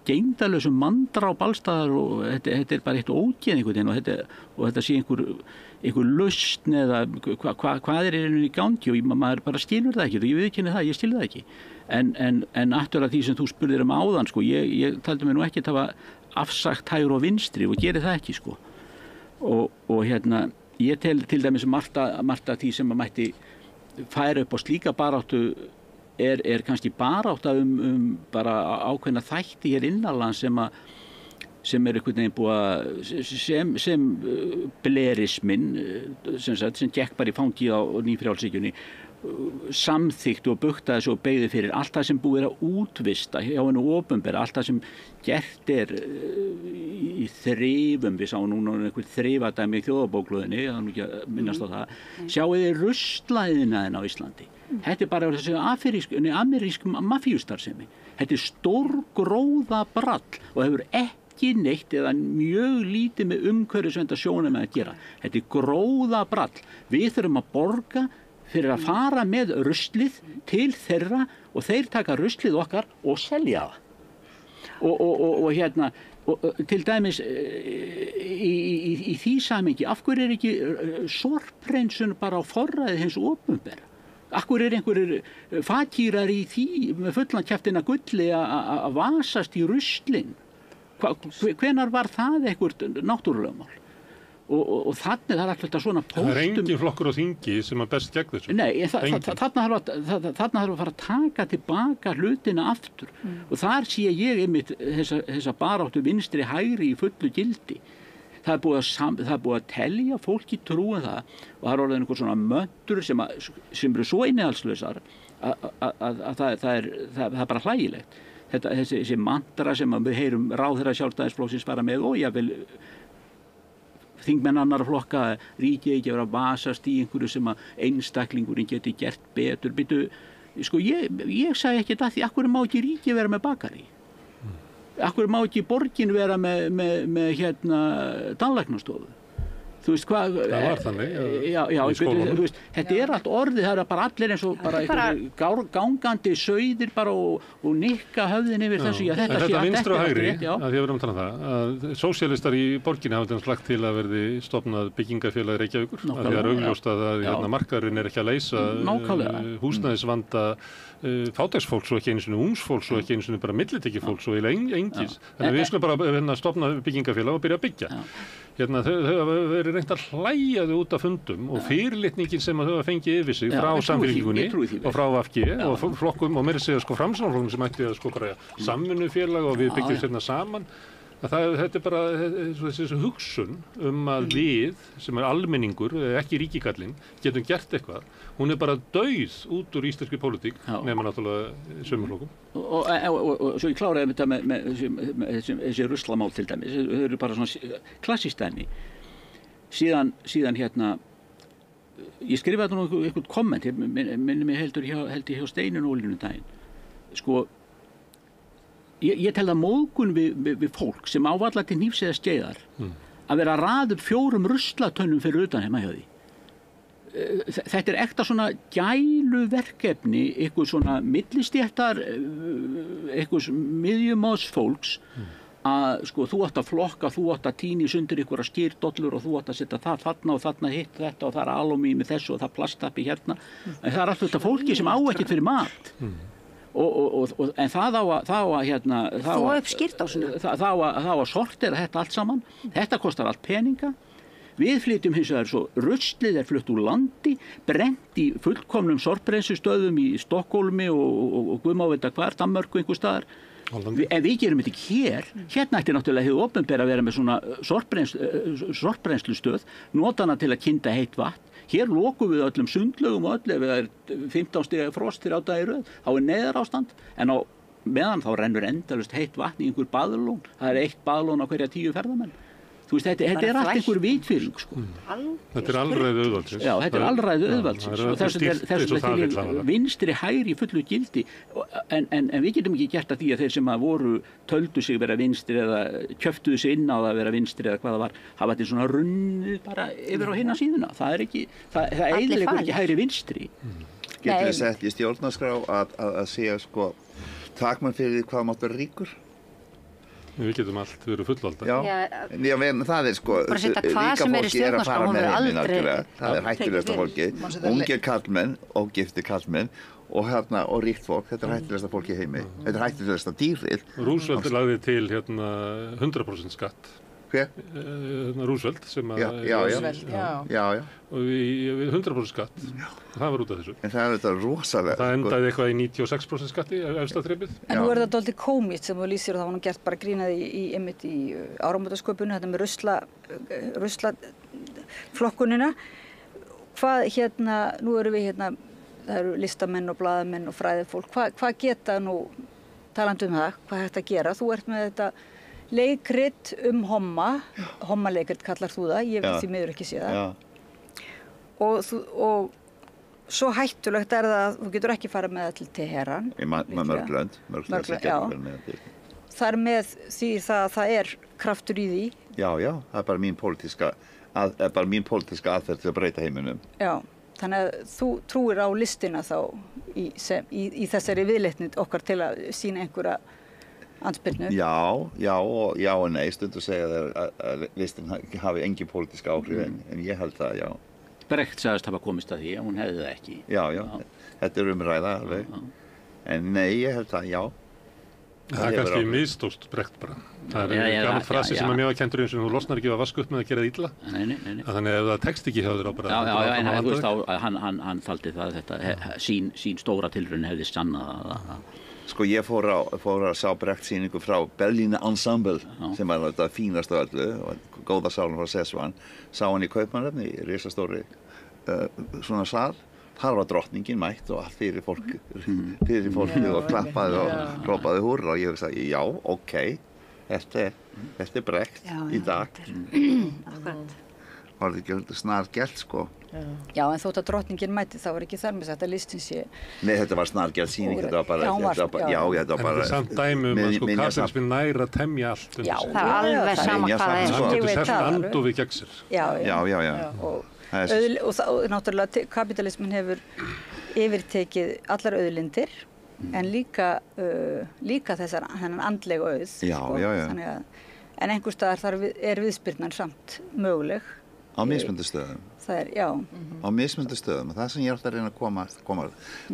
gegndarlausu manndráp allstaðar og þetta er bara eitt ógeð einhvern veginn og þetta sé einhver lausn eða hvað er í gangi og maður bara skilur það ekki og ég viðurkenni það, ég skilur það ekki en náttúrulega því sem þú spurðir áðan sko, ég taldi mig nú ekki að hafa afsagt hægri og vinstri og geri það ekki sko og ég tel til dæmis margt því sem að mætti færa upp á slíka baráttu er kannski barátta bara ákveðna þætti hér innanlands sem að sem einhvern veginn búið sem blerismin sem gekk bara í fangi á nýfrjálshyggjunni samþykkt og bugtaði svo og beygði fyrir allt það sem búið að útvista hjá hennu opinbera, allt það sem gert í þrifum, við sáum núna einhvern þrifadæmi í þjóðarbókluðinni, það er nú ekki að minnast á það, sjáu þið ruslaðinaðinn á Íslandi. Þetta bara þessi amerísk mafíustarfsemi. Þetta stórgróða brall og hefur ekki neitt eða mjög lítið með umhverfisvernda sjónum að gera. Þetta gróða brall. Við þurfum að borga fyrir að fara með ruslið til þeirra og þeir taka ruslið okkar og selja það. Og til dæmis í því samhengi, af hverju ekki sorphreinsun bara á forræði hins opinbera? Af hverju einhverjir fakírar í því með fullan kjaftina gulli að vasast í ruslin? Hvenær var það einhvert náttúrulögmál? Og þannig það alltaf svona póstum. Það engin flokkur á þingi sem að best gegn þessu. Nei, þarna þarf að fara að taka tilbaka hlutina aftur. Og þar sé ég einmitt þessa baráttu vinstri hægri í fullu gildi. Það er búið að telja fólki trúa það og það er orðið einhver svona möntur sem eru svo innihaldslausar að það er bara hlægilegt. Þessi mantra sem við heyrum ráðherra Sjálfstæðisflokksins fara með og ég vil þingmenn annarra flokka, ríkið ekki vera að vasast í einhverju sem að einstaklingurinn geti gert betur. Sko ég sagði ekki það því af hverju má ekki ríkið vera með bakari? Af hverju má ekki borgin vera með tannlæknastofu? Þú veist hvað... Það var þannig, þú veist, þetta er allt orðið, það er bara allir eins og bara gangandi sauðir bara og nikka höfðin yfir þessu. Þetta vinstra og hægri, að því að við erum að tala um það, að sósíalistar í borginni hafa þetta slagt til að verði stofnað byggingafélag Reykjavíkur, að því að augljóst að markaðurinn er ekki að leysa húsnæðisvanda fátæksfólks og ekki einu sinni ungsfólks og ekki einu sinni bara millitekjufólks og eiginlega engis. Þannig að við skulum bara stofna byggingafélag og byrja að byggja. Þau hafa verið reynt að hlæja þau út af fundum og fyrirlitningin sem þau hafa fengið yfir sig frá Samfylkingunni og frá VG og flokkum og meira segja Framsóknarflokknum sem ætti að bara samvinnufélag og við byggjum hérna saman. Þetta er bara þessi hugsun að við, sem er almenningur, ekki ríkikallinn, getum gert eitthvað. Hún er bara dauð út úr íslenskri pólitík, nema náttúrulega sömurflokkum. Og svo ég kláraði þetta með þessi ruslamál til dæmis. Þau eru bara svona klassískt dæmi. Síðan ég skrifaði nú eitthvað komment, minnum ég held ég hjá Steinun Ólínu daginn. Sko, ég tel það móðgun við fólk sem ávalla til hnífs eða skeiðar að vera að raða upp 4 ruslatönnum fyrir utan heima hjá því. Þetta er ekta svona gæluverkefni, eitthvað svona millistéttar, eitthvað miðjumáðs fólks að sko þú átt að flokka, þú átt að tína í sundur ykkur að skýrdollur og þú átt að setja það þarna og þarna hitt þetta og það er alumín með þessu og það plastappi hérna. En það er alltaf þetta fólki sem á ekkert fyrir mat. En það á að sortera þetta allt saman. Þetta kostar allt peninga. Við flytjum hins vegar svo ruslið er flutt úr landi, brent í fullkomnum sorpbrennslustöðum í Stokkólmi og Guðmávita hvar, Danmörku einhver staðar. En við gerum þetta ekki hérna ætti náttúrulega hið opinbera að vera með svona sorpbrennslustöð, nota hana til að kynda heitt vatn. Hér lokum við öllum sundlaugum og öllu, ef það er 15 stiga frost 3 daga í röð, þá er neyðarástand, en á meðan þá rennur endalaust heitt vatn í einhver baðlón, það er 1 baðlón á hverja 10 ferðamenn. Þú veist, þetta er allt einhver vitfyrring, sko. Þetta er alræði auðvaldsins. Já, þetta er alræði auðvaldsins og þess vegna vinstri hægri í fullu gildi, en við getum ekki gert að því að þeir sem að voru töldu sig vera vinstri eða kjöftuðu sig inn á það að vera vinstri eða hvað það var, hafa þetta svona runnið bara yfir á hinna síðuna. Það er ekki, það eyðileggur ekki hægri vinstri. Getur við sett í stjórnarskrá að segja, sko, takmark fyrir því hvað mátt vera ríkur? Við getum allt verið fullvalda. Já, það er sko, ríka fólki er að fara með heiminn algjörlega. Það er hættulegasta fólki. Ungir karlmenn og giftir karlmenn og ríkt fólk, þetta er hættulegasta fólki í heimi. Þetta er hættulegasta dýrið. Roosevelt lagði til 100% skatt Hver? Roosevelt sem að Já. og við 100% skatt. Það var út af þessu. En það er þetta rosalega. Það endaði eitthvað í 96% skatti á efsta þrepið. En nú er þetta dálítið kómískt sem þú lýsir og það var nú gert bara grínað einmitt í áramótasköpunni, þetta með ruslaflokkunina. Hvað nú erum við það eru listamenn og blaðamenn og fræðifólk. Hvað geta nú, talandi það, hvað hægt að gera? Þú ert með þetta leikrit homma-leikrit kallar þú það, ég vil því miður ekki sé það. Og svo hættulegt er það að þú getur ekki farið með það til Teheran. Mörglönd Þar með því það kraftur í því. Já, það er bara mín pólitíska aðferð til að breyta heiminum. Já, þannig að þú trúir á listina þá í þessari viðleitni okkar til að sýna einhverja andspyrnu. Já og nei, stundum segja þeir að listin hafi engin pólitíska áhrif en ég held það, já. Brecht sagðist hafa komist að því, hún hefði það ekki. Já, þetta er umræða alveg. En nei, ég held það, já. Það er kannski misstórt Brecht bara. Það er gammalt frasi sem að mjög kendur eins og þú losnar ekki að vaska upp með að gera það illa. Nei. Þannig ef það tekst ekki hjá þér á bara... Já, en þú veist hann taldi það að sín stóra tilraun hefði sannað það. Sko ég fór að sjá Brecht sýningu frá Berliner Ensemble sem var þetta fínast af öllu og góða sálum frá Szechuan. Sá hann í Kaupmannahöfn í risastóri svona sal. Þar var drottningin mætt og allt fyrir fólki og klappaði og hrópaði húrra og ég sagði, já, ok, þetta er Brecht í dag. Var þetta ekki snar gert, sko? Já, en þótt að drottningin mætti, það var ekki þar með þetta listin sé... Nei, þetta var snar gert sýning, þetta var bara... Þetta var bara... En samt dæmi að sko kapitalisminn næra að temja allt. Já, það er alveg sama hvað það er. Það getur selt andofi gegn sér. Já. Og náttúrulega kapitalismin hefur yfirtekið allar auðlindir en líka þennan andlega auð. Já. En einhvers staðar er viðspyrnan samt möguleg. Á mismunandi stöðum. Það er, já. Á mismunandi stöðum og það sem ég er alltaf að reyna að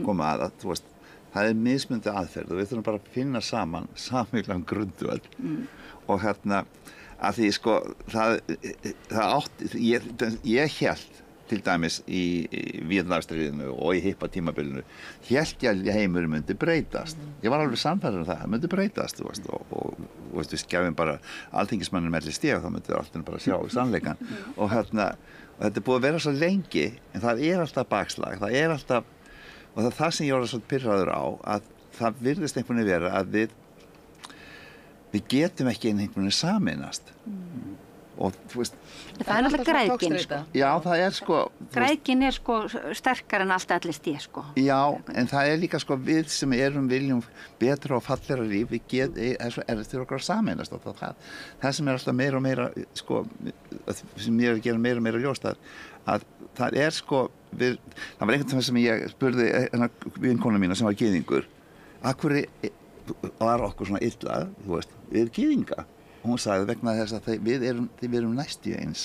koma að þú veist, það er mismunandi aðferð og við þurfum bara að finna sameiginlegan grundvöll og að því sko ég hélt til dæmis í Víetnamstríðinu og í hippatímabilinu hélt ég að heimurinn myndi breytast. Ég var alveg sannfærður um það myndi breytast og við gefum bara alþingismanninn melli stig þá myndi alltaf bara sjá sannleikann og þetta er búið að vera svo lengi en það er alltaf bakslag, það er alltaf og það er það sem ég var svo pirraður á að það virðist einhvern veginn vera að við getum ekki einhvern veginn sameinast og þú veist það er alltaf græðgin sko. Já, það er sko græðgin er sko sterkar en allt allir stíð sko. Já, en það er líka sko við sem viljum betra og fallegra líf það er svo erfitt fyrir okkur að sameinast og það sem er alltaf meira og meira sko, sem ég er að gera meira og meira ljóst að það er sko það var einhvern veginn sem ég spurði vinkonu mína sem var gyðingur af hverju var okkur svona illa, þú veist, við erum gyðinga og hún sagði vegna þess að við erum næstu eins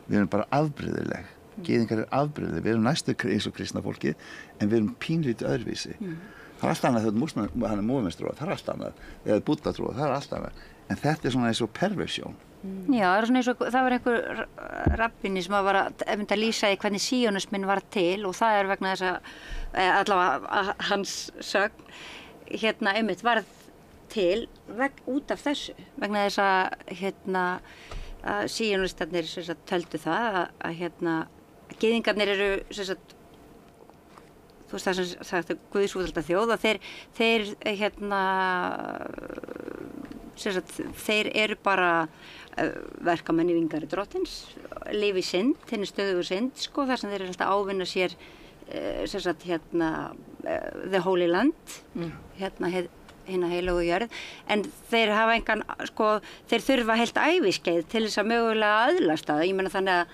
við erum bara afbrigðileg gyðingar afbrigðileg, við erum næstu eins og kristna fólki en við erum pínlítið öðruvísi það er allt annað þegar hann er múðmennstrúa það er allt annað, eða búddatrúa það er allt annað, en þetta er svona eins og perversjón Já, það var einhver rabbini sem var að lýsa í hvernig síonismin var til og það er vegna þess að allavega hans sögn einmitt varð til út af þessu vegna þess að síonistarnir töldu það að gyðingarnir eru þú veist það sem sagt Guðsúðalda þjóð að þeir eru bara verkamenn í vingari drottins lifi í synd, henni stöðugu synd sko, þar sem þeir eru alltaf ávinna sér the holy land hina heilagu jörð en þeir hafa engan sko, þeir þurfa heilt æviskeið til þess að mögulega aðlast það, ég meina þannig að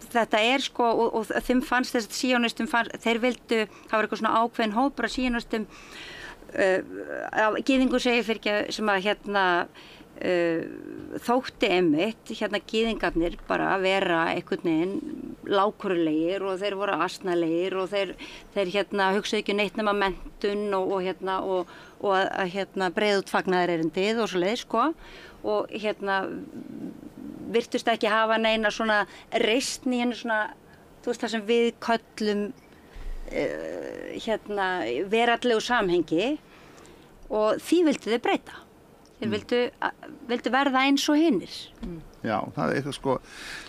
þetta er sko og þeim fannst þess að síónistum þeir vildu, það var eitthvað svona ákveðin hópur af síónistum gyðingur segir fyrir ekki sem að þótti einmitt gyðingarnir bara að vera einhvern veginn lágkurulegir og þeir voru asnalegir og þeir hugsaðu ekki neitt nema menntun og að breiða út fagnaðarerindið og svoleiðis, sko, og virtust ekki hafa neina svona reisn í henni svona, þú veist, það sem við köllum veraldlegu samhengi, og því vildu þeir breyta. Þeir vildu verða eins og hinnir. Já, það eitthvað sko,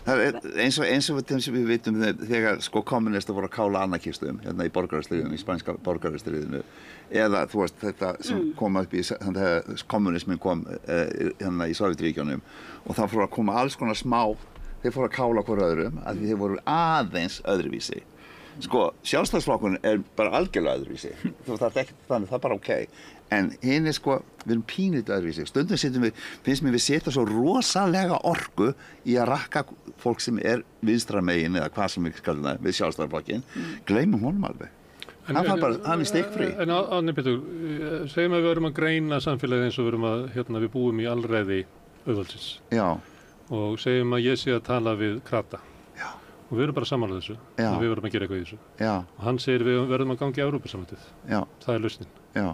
það eins og við vitum þegar sko kommunistar voru að kála anarkistum hérna í borgarastríðinu, í spænska borgarastríðinu, eða þú veist þetta sem kom upp í, þegar kommunismin kom hérna í Sovétríkjunum, og það fóru að koma alls konar þeir fóru að kála hver öðrum, að þeir voru aðeins öðruvísi. Sko, sjálfstæðisflokkurinn bara algjörlega öðruvísi, þannig það bara ok. En hinn sko, við erum pínlítið öðruvísi. Stundum finnst mér við setja svo rosalega orku í að rakka fólk sem vinstra megin eða hvað sem við kallum það, við sjálfstæðisflokkinn, gleymum honum alveg. Hann stikkfrí. En Árni Pétur, segjum að við erum að greina samfélagið eins og við búum í alræði auðvaldsins. Já. Og segjum að ég sé að tala við Krata. Já. Og við erum bara saman á þessu. Já. Og við verðum að gera eitthvað í þessu. Já. Og hann segir við verðum að ganga í Evrópusambandið. Já. Það lausnin. Já.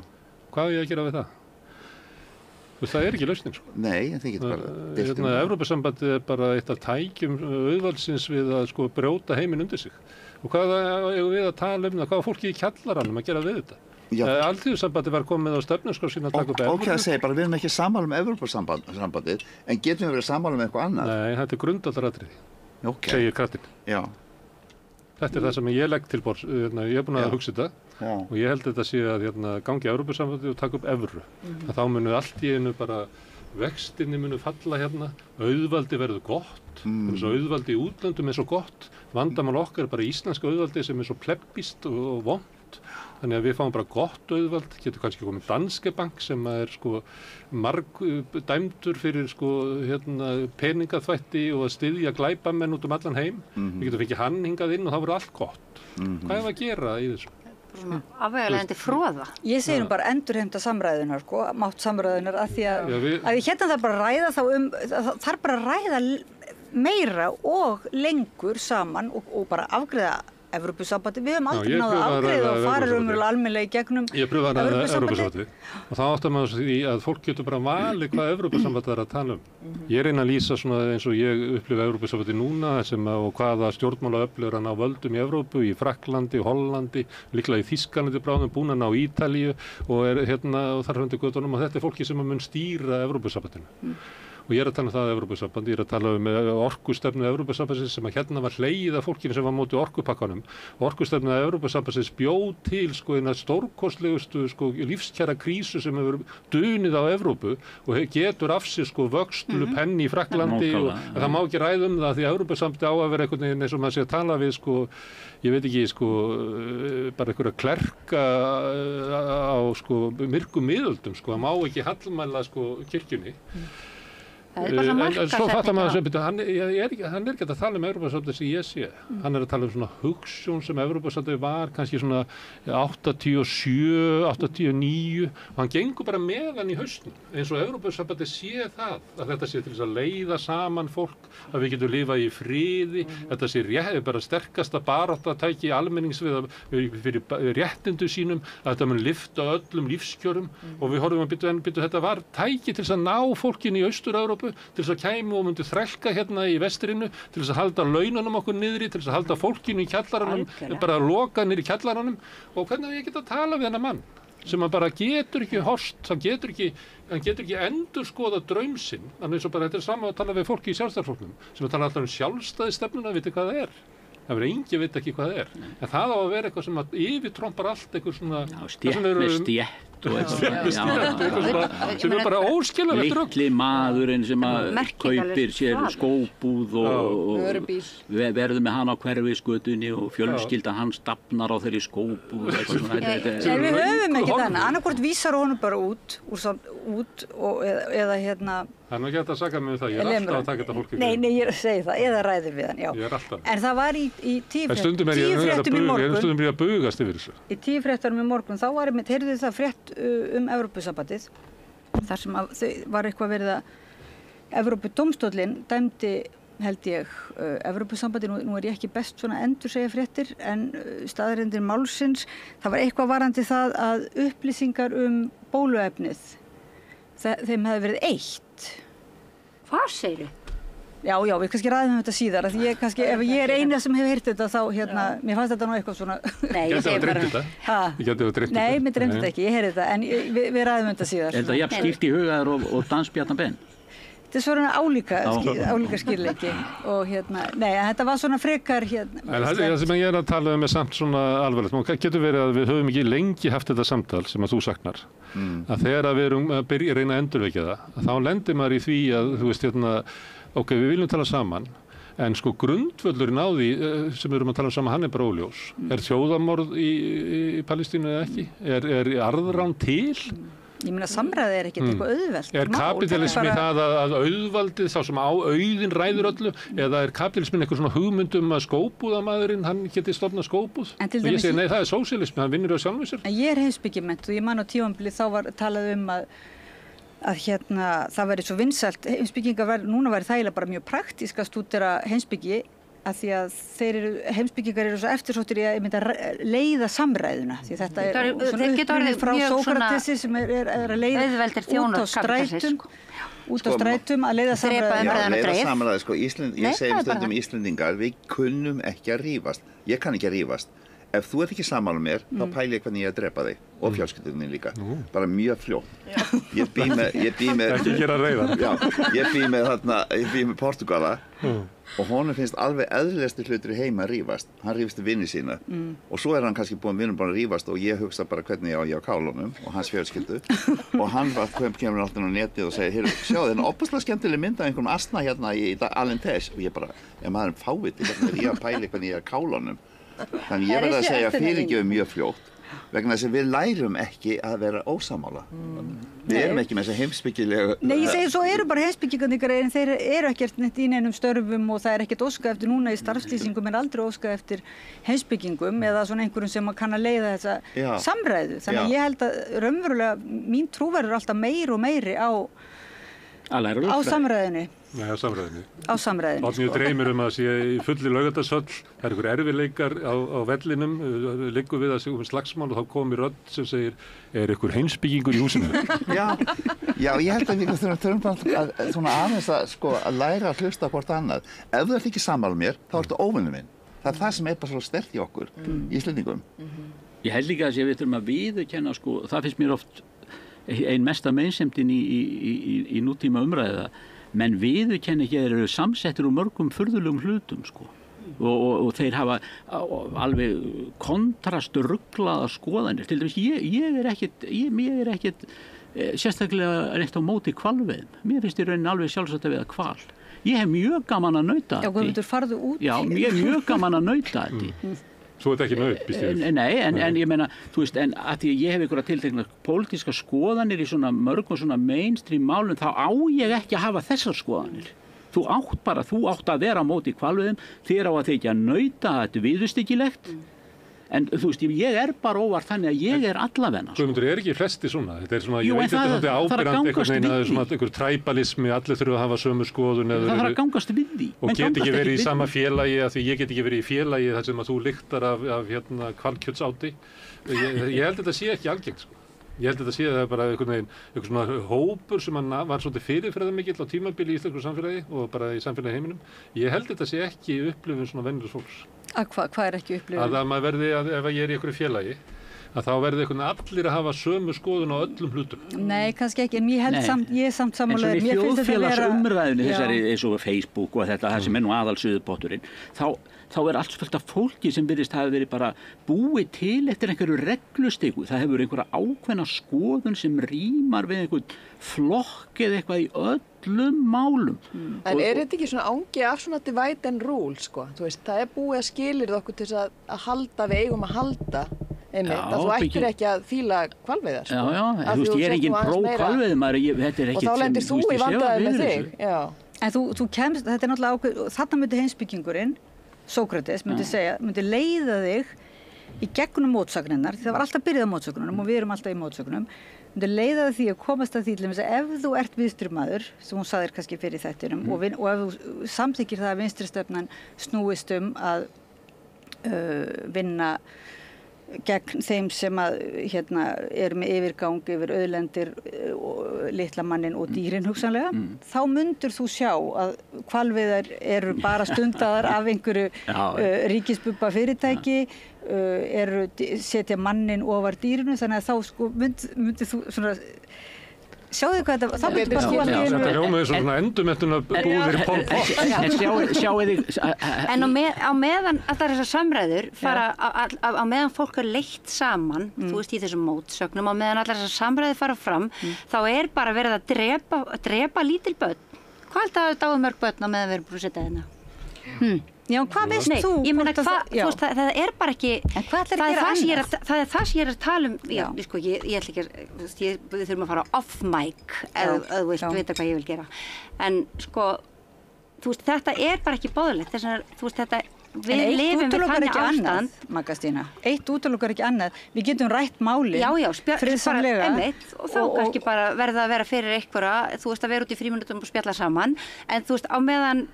Hvað á ég að gera við það? Það ekki lausnin, sko. Nei, en það getur bara... Evrópusambandið bara eitt af tækjum auðvaldsins við að sko brjóta heiminn undir sig. Og hvað eigum við að tala það? Hvað var fólki í kjallaranum að gera við þetta? Alþýðusambandið var komið á stefnuskrá sína að taka upp Evrópu. Ok, að segja bara, við erum ekki sammála um Evrópusambandið, en getum við verið sammála um eitthvað annað? Nei, þetta grundvallaratriði, segir Katrín. Já. Þetta það sem ég legg til borðs, ég búin að hugsa þetta. Já. Og ég held þetta sé að gangi Evrópusambandið og taka upp evru. Þá munu allt í einu bara vextinni munu falla auðvaldi verður gott, svo auðvaldi í útlöndum svo gott, vandamál okkar bara íslenska auðvaldi sem svo plebbist og vont. Þannig að við fáum bara gott auðvald, getur kannski komið Danske Bank sem sko dæmdur fyrir sko peningaþvætti og að styðja glæpamenn út allan heim. Við getum fengið hann hingað inn og það voru allt gott. Hvað að gera í þessu? Afvegaleiðandi fróða. Ég segi bara endurheimta samræðunar, sko, mátt samræðunar, að því að það bara ræða það þarf bara að ræða meira og lengur saman og bara afgreiða Evrópusambandið. Við höfum aldrei náð að afgreiða og fara raunverulega almennilega í gegnum Evrópusambandið. Og þá áttar maður því að fólk getur bara valið hvað Evrópusambandið að tala um. Ég reyna að lýsa svona eins og ég upplifa Evrópusambandið núna og hvaða stjórnmálaöfl að ná völdum í Evrópu, í Frakklandi, Hollandi, líklega í Þýskalandi bráðum, búin að ná Ítalíu og og þar hundi göttunum og þetta fólki sem mun stýra Evrópusambandinu. Og ég að tala um það Evrópusambandi, ég að tala um orkustefnu Evrópusambandsins sem að var hlegið af fólkinu sem var móti orkupakkanum. Orkustefnu Evrópusambandsins bjóð til sko eina stórkostlegustu sko lífskjara krísu sem hefur dunið á Evrópu og getur af sér sko vöxtlu penni í Frakklandi og það má ekki ræða um það því að Evrópusambandi á að vera einhvern veginn eins og maður sé að tala við sko, ég veit ekki sko, bara einhverja klerka á sko myrkum miðöldum sko, það má ekki hallmæla sko kirkjunni. En svo fattar maður sem hann ekki að tala um Evrópusambandið sem ég sé. Hann að tala um svona hugsjón sem Evrópusambandið var kannski svona 87, 89 og hann gengur bara með hann í hausnum eins og Evrópusambandið sé það að þetta sé til þess að leiða saman fólk, að við getum lifað í friði, þetta sé bara sterkasta baráttatæki almennings fyrir réttindu sínum, að þetta mun lyfta öllum lífskjörum og við horfum að byttu þetta var tæki til þess að ná fólkin í Austur-Evrópu til þess að kæmu og myndi þrælka í vestrinu, til þess að halda laununum okkur niðri, til þess að halda fólkinu í kjallaranum, bara að loka niður í kjallaranum og hvernig ég get að tala við hennar mann sem hann bara getur ekki horst, hann getur ekki endurskoða draum sinn, þannig eins og bara þetta sama að tala við fólki í sjálfstæðisflokknum sem að tala alltaf um sjálfstæðisstefnuna, viti hvað það er. Það verður engi veit ekki hvað það er. En það á að vera eitthvað sem að yfirtrompar allt eitthvað svona... Já, stétt með stétt og eitthvað sem bara óskiljanlegt rugl. Litli maðurinn sem að kaupir sér skóbúð og verður með hann á Hverfisgötunni og fjölskyldan hans dafnar á þeirri skóbúð. En við höfum ekki þannig. Annarkvort vísar honum bara út eða Það ekki hægt að saka mig um það, ég alltaf að taka þetta fólki fyrir. Nei, ég segi það, eða ræður við hann, já. Ég alltaf. En það var í tíufréttum í morgun. Ég stundum byrja að bugast yfir þessu. Í tíufréttum í morgun, þá heyrðu það frétt Evrópusambandið. Þar sem var eitthvað verið að Evrópudómstóllinn dæmdi held ég, Evrópusambandi, nú ég ekki best svona endur segja fréttir, en staðreyndir málsins, það var eitthvað varandi það að upplýsingar bóluefnið, þeim hefði verið eytt. Hvað segirðu? Já, við kannski ræðum þetta síðar, að ég kannski, ef ég eina sem hefur heyrt þetta, þá, mér fannst þetta nú eitthvað svona... Nei, ég segi bara... Ég geti að dreymt þetta. Nei, mér dreymdi þetta ekki, ég heyrði þetta, en við ræðum þetta síðar. Er þetta jafn skýrt í hugaður og dansbjarnar Ben? Þetta svona álíka skýrleiki og nei, þetta var svona frekar En það sem ég að tala er samt svona alvarlegt. Nú getur verið að við höfum ekki lengi haft þetta samtal sem að þú saknar. Að þegar við erum að reyna að endurvekja það, þá lendir maður í því að, þú veist, ok, við viljum tala saman, en sko grundvöllurinn á því sem við erum að tala saman, hann bara óljós. Er þjóðarmorð í Palestínu eða ekki? Er arðrán til? Ég meina samræði ekkert eitthvað auðvelt. Er kapitalismi það að auðvaldið, þá sem á auðin ræður öllu, eða er kapitalismin eitthvað svona hugmyndum að skóbúðamaðurinn, hann geti stofnað skóbúð? Og ég segi, nei, það er sósíalismi, hann vinnur á sjálfum sér. En ég heimspekimennt og ég man á tímabili þá var talað að það væri svo vinsælt, núna væri það eiginlega bara mjög praktísk að stúdera heimspeki, að því að heimspekingar eru svo eftirsóttir í að leiða samræðuna, því þetta svona upprunnið frá Sókratesi sem að leiða út á strætum að leiða samræðuna. Já, leiða samræði, sko, ég segi stundum Íslendingar, við kunnum ekki að rífast, ég kann ekki að rífast. Ef þú ert ekki sammála mér, þá pæli ég hvernig ég að drepa þig og fjölskyldunni líka. Bara mjög fljótt. Ég bý með Ekki gera reiðan. Já, ég bý með Portugala og honum finnst alveg eðlilegasti hlutur í heima að rífast. Hann rífst við vinni sína og svo hann kannski búinn að rífast og ég hugsa bara hvernig ég á kálunum og hans fjölskyldu og hann kemur alltaf á netið og segir, sjáðu, það er opaslega skemmtileg mynd af einhverjum asna hérna í Alentejo og ég bara, maður fáviti, hvernig ég að pæli hvernig ég á kálunum. Þannig ég verði að segja fyrirgefum mjög fljótt vegna þess að við lærum ekki að vera ósammála. Við erum ekki með þessa heimspekilegu... Nei, ég segi, svo eru bara heimspekingar en þeir eru ekkert neitt í neinum störfum og það er ekkert óskað eftir núna í starfslýsingum en aldrei óskað eftir heimspekingum eða svona einhverjum sem kann að leiða þessa samræðu. Þannig að ég held að raunverulega mín trúverður alltaf meiri og meiri á samræðinu. Nei, á samræðinu. Á samræðinu. Mjög dreymir að sé í fulli Laugardalshöll, það er einhver erfiðleikar á vellinum, liggur við að segja slagsmál og þá komir rödd sem segir, er einhver heimspekingur í húsinu? Já, ég held að við þurfum aðeins að læra að hlusta hvort annað. Ef þú ert ekki sammála mér, þá ertu óvinur minn. Það er það sem er bara svo sterkt í okkur, Íslendingum. Ég held líka að við þurfum að viðurkenna, það finnst mér oft ein mesta meinsemdin í nútíma umræða. Menn viðurkenna ekki að þeir eru samsettir úr mörgum furðulegum hlutum, og þeir hafa alveg kontrastruglaða skoðanir. Til dæmis, ég er ekkert sérstaklega reitt á móti hvalveiðum. Mér finnst í rauninni alveg sjálfsagt að veiða hval. Ég hef mjög gaman að nauta þetta. Já, Guðmundur, farðu út. Já, ég hef mjög gaman að nauta þetta. Svo er þetta ekki naup, býst ég. Nei, en ég meina, þú veist, en að því ég hef einhverja tiltekna pólitíska skoðanir í svona mörgum svona mainstream málum, þá á ég ekki að hafa þessar skoðanir. Þú átt að vera á móti hvalveiðum, þér á að þykja að nauta, þetta er viðurstyggilegt. En þú veist, ég er bara óvart þannig að ég er allavegna. Guðmundur, er ekki flesti svona? Þetta er svona, ég veit þetta er ábyrgandi einhvern veginn að svona einhver træbalismi, allir þurfa að hafa sömu skoðun. Það þarf að gangast við því. Og get ekki verið í sama félagi, af því ég get ekki verið í félagi þar sem að þú lyktar af hvalkjötsáti. Ég held þetta sé ekki algengt, Ég held þetta sé að það er bara einhver svona hópur sem var svolítið fyrirferðarmikill á tímabili í íslensku samfélagi og bara í samfélagi heiminum. Ég held þetta sé ekki upplifun svona venjulegs fólks. Hvað er ekki upplifun? Að maður verði, ef ég er í einhverju félagi, að þá verði allir að hafa sömu skoðun á öllum hlutum. Nei, kannski ekki, en ég er samt sammála. En svo í þjóðfélagsumræðinu þessari eins og Facebook og þetta, það sem er nú aðalsuðupotturinn, þá er allt fullt af fólki sem virðist hafa verið bara búið til eftir einhverju reglustiku. Það hefur einhverja ákveðna skoðun sem rímar við einhvern flokk eða eitthvað í öllum málum. En er þetta ekki svona ángi af svona divide and rule, sko? Þú veist, það er búið að skilyrða okkur til að halda, við eigum að halda. Einmitt, að þú ættir ekki að fíla hvalveiðar, sko. Já, þú veist, ég er engin pró-hvalveiðumaður, þetta er ekkert sem... Og þá lendir þú í vandræðum með þig, já. En þú kemst, þetta er náttúrulega ákveð, þarna myndi heimspekingurinn, Sókrates, myndi leiða þig í gegnum mótsagninnar, það var alltaf byrjað á mótsagnunum og við erum alltaf í mótsagnum, myndi leiða því að komast að því til þess að ef þú ert vinstrimaður, sem hún sagði kannski fyrir þættinum, og ef þú samþykkir það að vinstristefnan snúist að vinna gegn þeim sem að eru með yfirgang yfir auðlendir, litla mannin og dýrin hugsanlega, þá mundur þú sjá að hvalveiðar eru bara stundaðar af einhverju ríkisbubba fyrirtæki, setja mannin ofar dýrinu, þannig að þá sko myndir þú svona sjáðu hvað þetta, þá myndir bara þetta hljómaði svona endurmettuna búðir Pol Pot. Sjáu þig. En á meðan allar þessar samræður fara, á meðan fólk leitt saman, þú veist í þessum mótsögnum, á meðan allar þessar samræður fara fram, þá bara verið að drepa lítil börn. Hvað held að það dáið mörg börn á meðan við erum búin að setja hérna? Já, hvað veist þú? Ég meina, það bara ekki, það er það sem ég að tala um, sko, ég ætla ekki við þurfum að fara off mic ef þú vilt vita hvað ég vil gera. En sko, þú veist, þetta bara ekki boðlegt, þess að, þú veist, þetta, við lifum við þannig ástand. Magastína, eitt útilokar ekki annað, við getum rætt máli friðsamlega. Og þá kannski bara verða að vera fyrir einhverja, þú veist, að vera út í frímínútum og spjalla saman, en þú veist, á meðan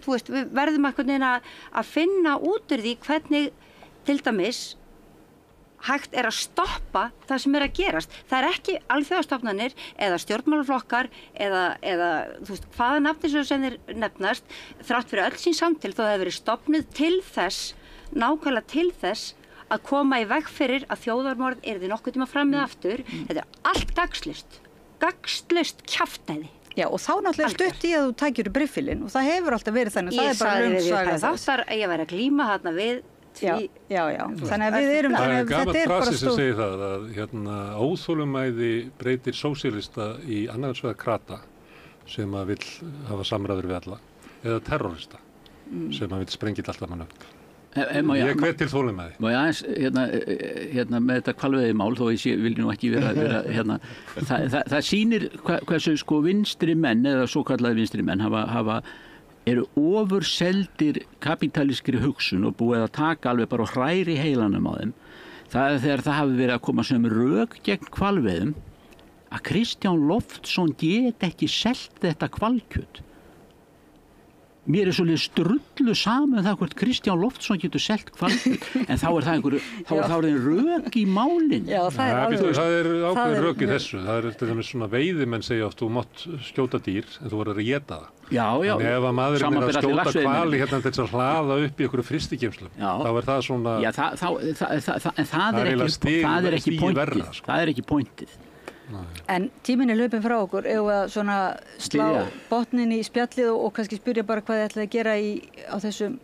þú veist, við verðum að finna út úr því hvernig til dæmis hægt að stoppa það sem að gerast. Það ekki alþjóðastofnanir eða stjórnmálaflokkar eða þú veist, hvaða nafni sem þeir nefnast, þrátt fyrir öll sín samtil, þó það hefur verið stofnuð til þess, nákvæmlega til þess að koma í veg fyrir að þjóðarmorð yrði nokkuð tíma fram með aftur. Þetta allt gagnslaust kjaftæði. Já, og þá náttúrulega stutt í að þú tækir upp riffilinn og það hefur alltaf verið þannig, það bara löng saga þess. Þáttar að ég væri að glíma þarna við því. Já, þannig að við erum, þannig að þetta bara frasi sem segir það að óþolumæði breytir sósíalista í annarsvegar krata sem að vill hafa samræður við alla, eða terrorista sem að vill sprengja allt mann upp. Ég hvet til þolinmæði. Má ég aðeins hérna með þetta hvalveiðimál, þó ég vilji nú ekki vera hérna, það sýnir hversu sko vinstri menn eða svo kallaði vinstri menn eru ofurseldir kapitalískri hugsun og búið að taka alveg bara og hræri heilanum á þeim. Það þegar það hafi verið að koma sem rök gegn hvalveiðum að Kristján Loftsson get ekki selt þetta hvalkjöt. Mér svolítið strullu saman það hvort Kristján Loftsson getur selt hvalkjöt, en þá það einhverju, þá það rök í málin. Já, það ákveðin rök í þessu. Það til dæmis svona veiðimenn segja oft, þú mátt skjóta dýr, en þú verður að éta það. Já. En ef að maðurinn að skjóta hvali hérna til þess að hlaða upp í einhverju frystigeymslum, þá það svona... Já, það er ekki pointið. En tíminn hlaupinn frá okkur, ef við að svona slá botnin í spjallið og kannski spyrja bara hvað þið ætlaði að gera á þessum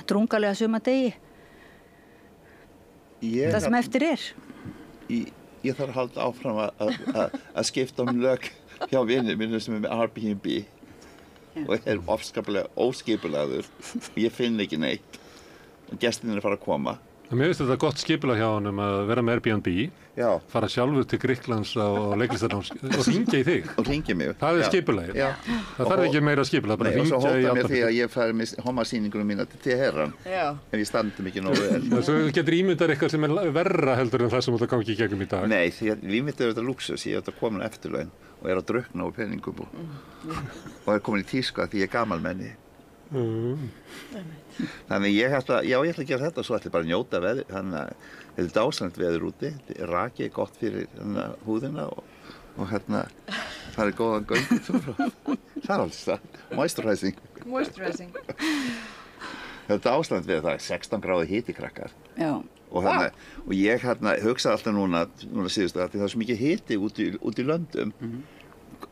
drungalega sumadegi. Það sem eftir er. Ég þarf að halda áfram að skipta lög hjá vinni minni sem með Airbnb og ofskaplega óskipulaður og ég finn ekki neitt og gestinir að fara að koma. Mér finnst þetta gott skipulag hjá honum að vera með Airbnb, fara sjálfur til Grikklands á leiklistarnáms og hringja í þig. Og hringja mig. Það skipulagið. Það þarf ekki meira skipulag, bara hringja í alltaf. Og svo hóta mér því að ég færi með homasýningunum mína til Teheran ef ég standi mikið nógu vel. Þú getur ímyndar eitthvað sem verra heldur en það sem þú gangi í gegnum í dag. Nei, því að ímyndar er þetta luxus. Ég er komin á eftirlaun og að drukkna á peningum og komin í tísku því ég er gamalmenni. Þannig ég ætla að gera þetta og svo ætla ég bara að njóta veður, þannig að þetta er dásamlegt veður úti, raki er gott fyrir húðina og það er góðan göngu. Það er alls það, moisturizing. Þetta er dásamlegt veður, það er 16 gráðu hiti krakkar. Já. Og ég hugsa alltaf núna síðustu að það er svo mikið hiti út í löndum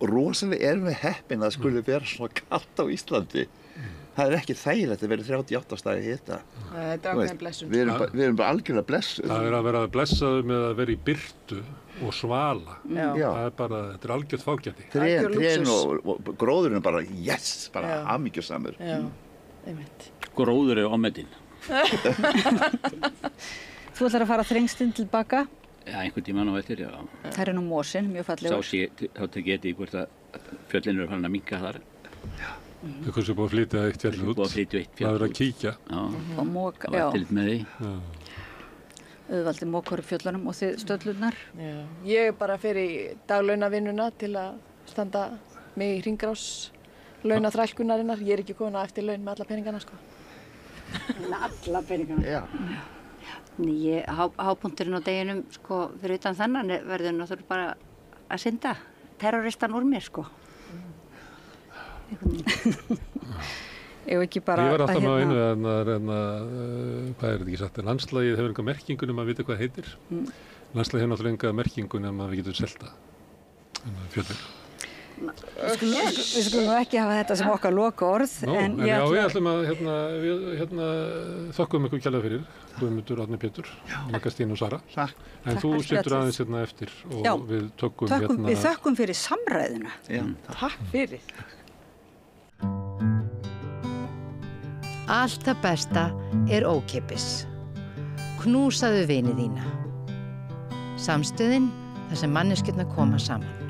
og rosalega erum við heppin að skuli vera svona kalt á Íslandi. Það er ekki þægilegt að vera 38 stagi hita. Það er ákveðin blessun. Við erum bara algjörlega blessuð. Það að vera blessaður með að vera í birtu og svala. Það er bara, þetta er algjört fágæti. Trén og gróðurinn er bara, bara hamingjusamur. Já, einmitt. Gróður er ámetin. Þú ætlar að fara þrengstinn tilbaka? Já, einhvern tímann á eftir, já. Það er nú mosin, mjög fallegur. Þá tek ég hvort að fjöllin eru farin að minnka þar. Já. Eitthvað sem búið að flytja eitt fjall út. Búið að flytja eitt fjall út. Það er að kíkja. Já. Og moka, já. Það var til með því. auðvaldi mókar í fjöllunum og þið stöllurnar. Já. Ég bara fer í daglaunavinnuna til að standa mig í hringrás launaþrælkunarinnar. Ég er ekki komin eftir laun með alla peningana, sko. Alla peningana? Já. Hápunkturinn á deginum, sko, fyrir utan þennan verður náttúrulega bara að synda terroristan úr mér, sko. Ég ekki bara Ég var alltaf með einu hvað er þetta ekki sagt, landslagið hefur enga merkingun að vita hvað heitir. Landslagið hefur náttúrulega enga merkingun að við getum selta fjöllin. Við skulum ekki hafa þetta sem okkar loka orð. Við ætlum að þökkum ykkur kærlega fyrir, Guðmundur, Árni Pétur, Magga-Stín og Sara. En þú situr aðeins eftir og við tökum Við þökkum fyrir samræðuna. Já, takk fyrir. Allt það besta er ókeypis. Knúsaðu vini þína. Samstöðin þar sem manneskjurnar koma saman.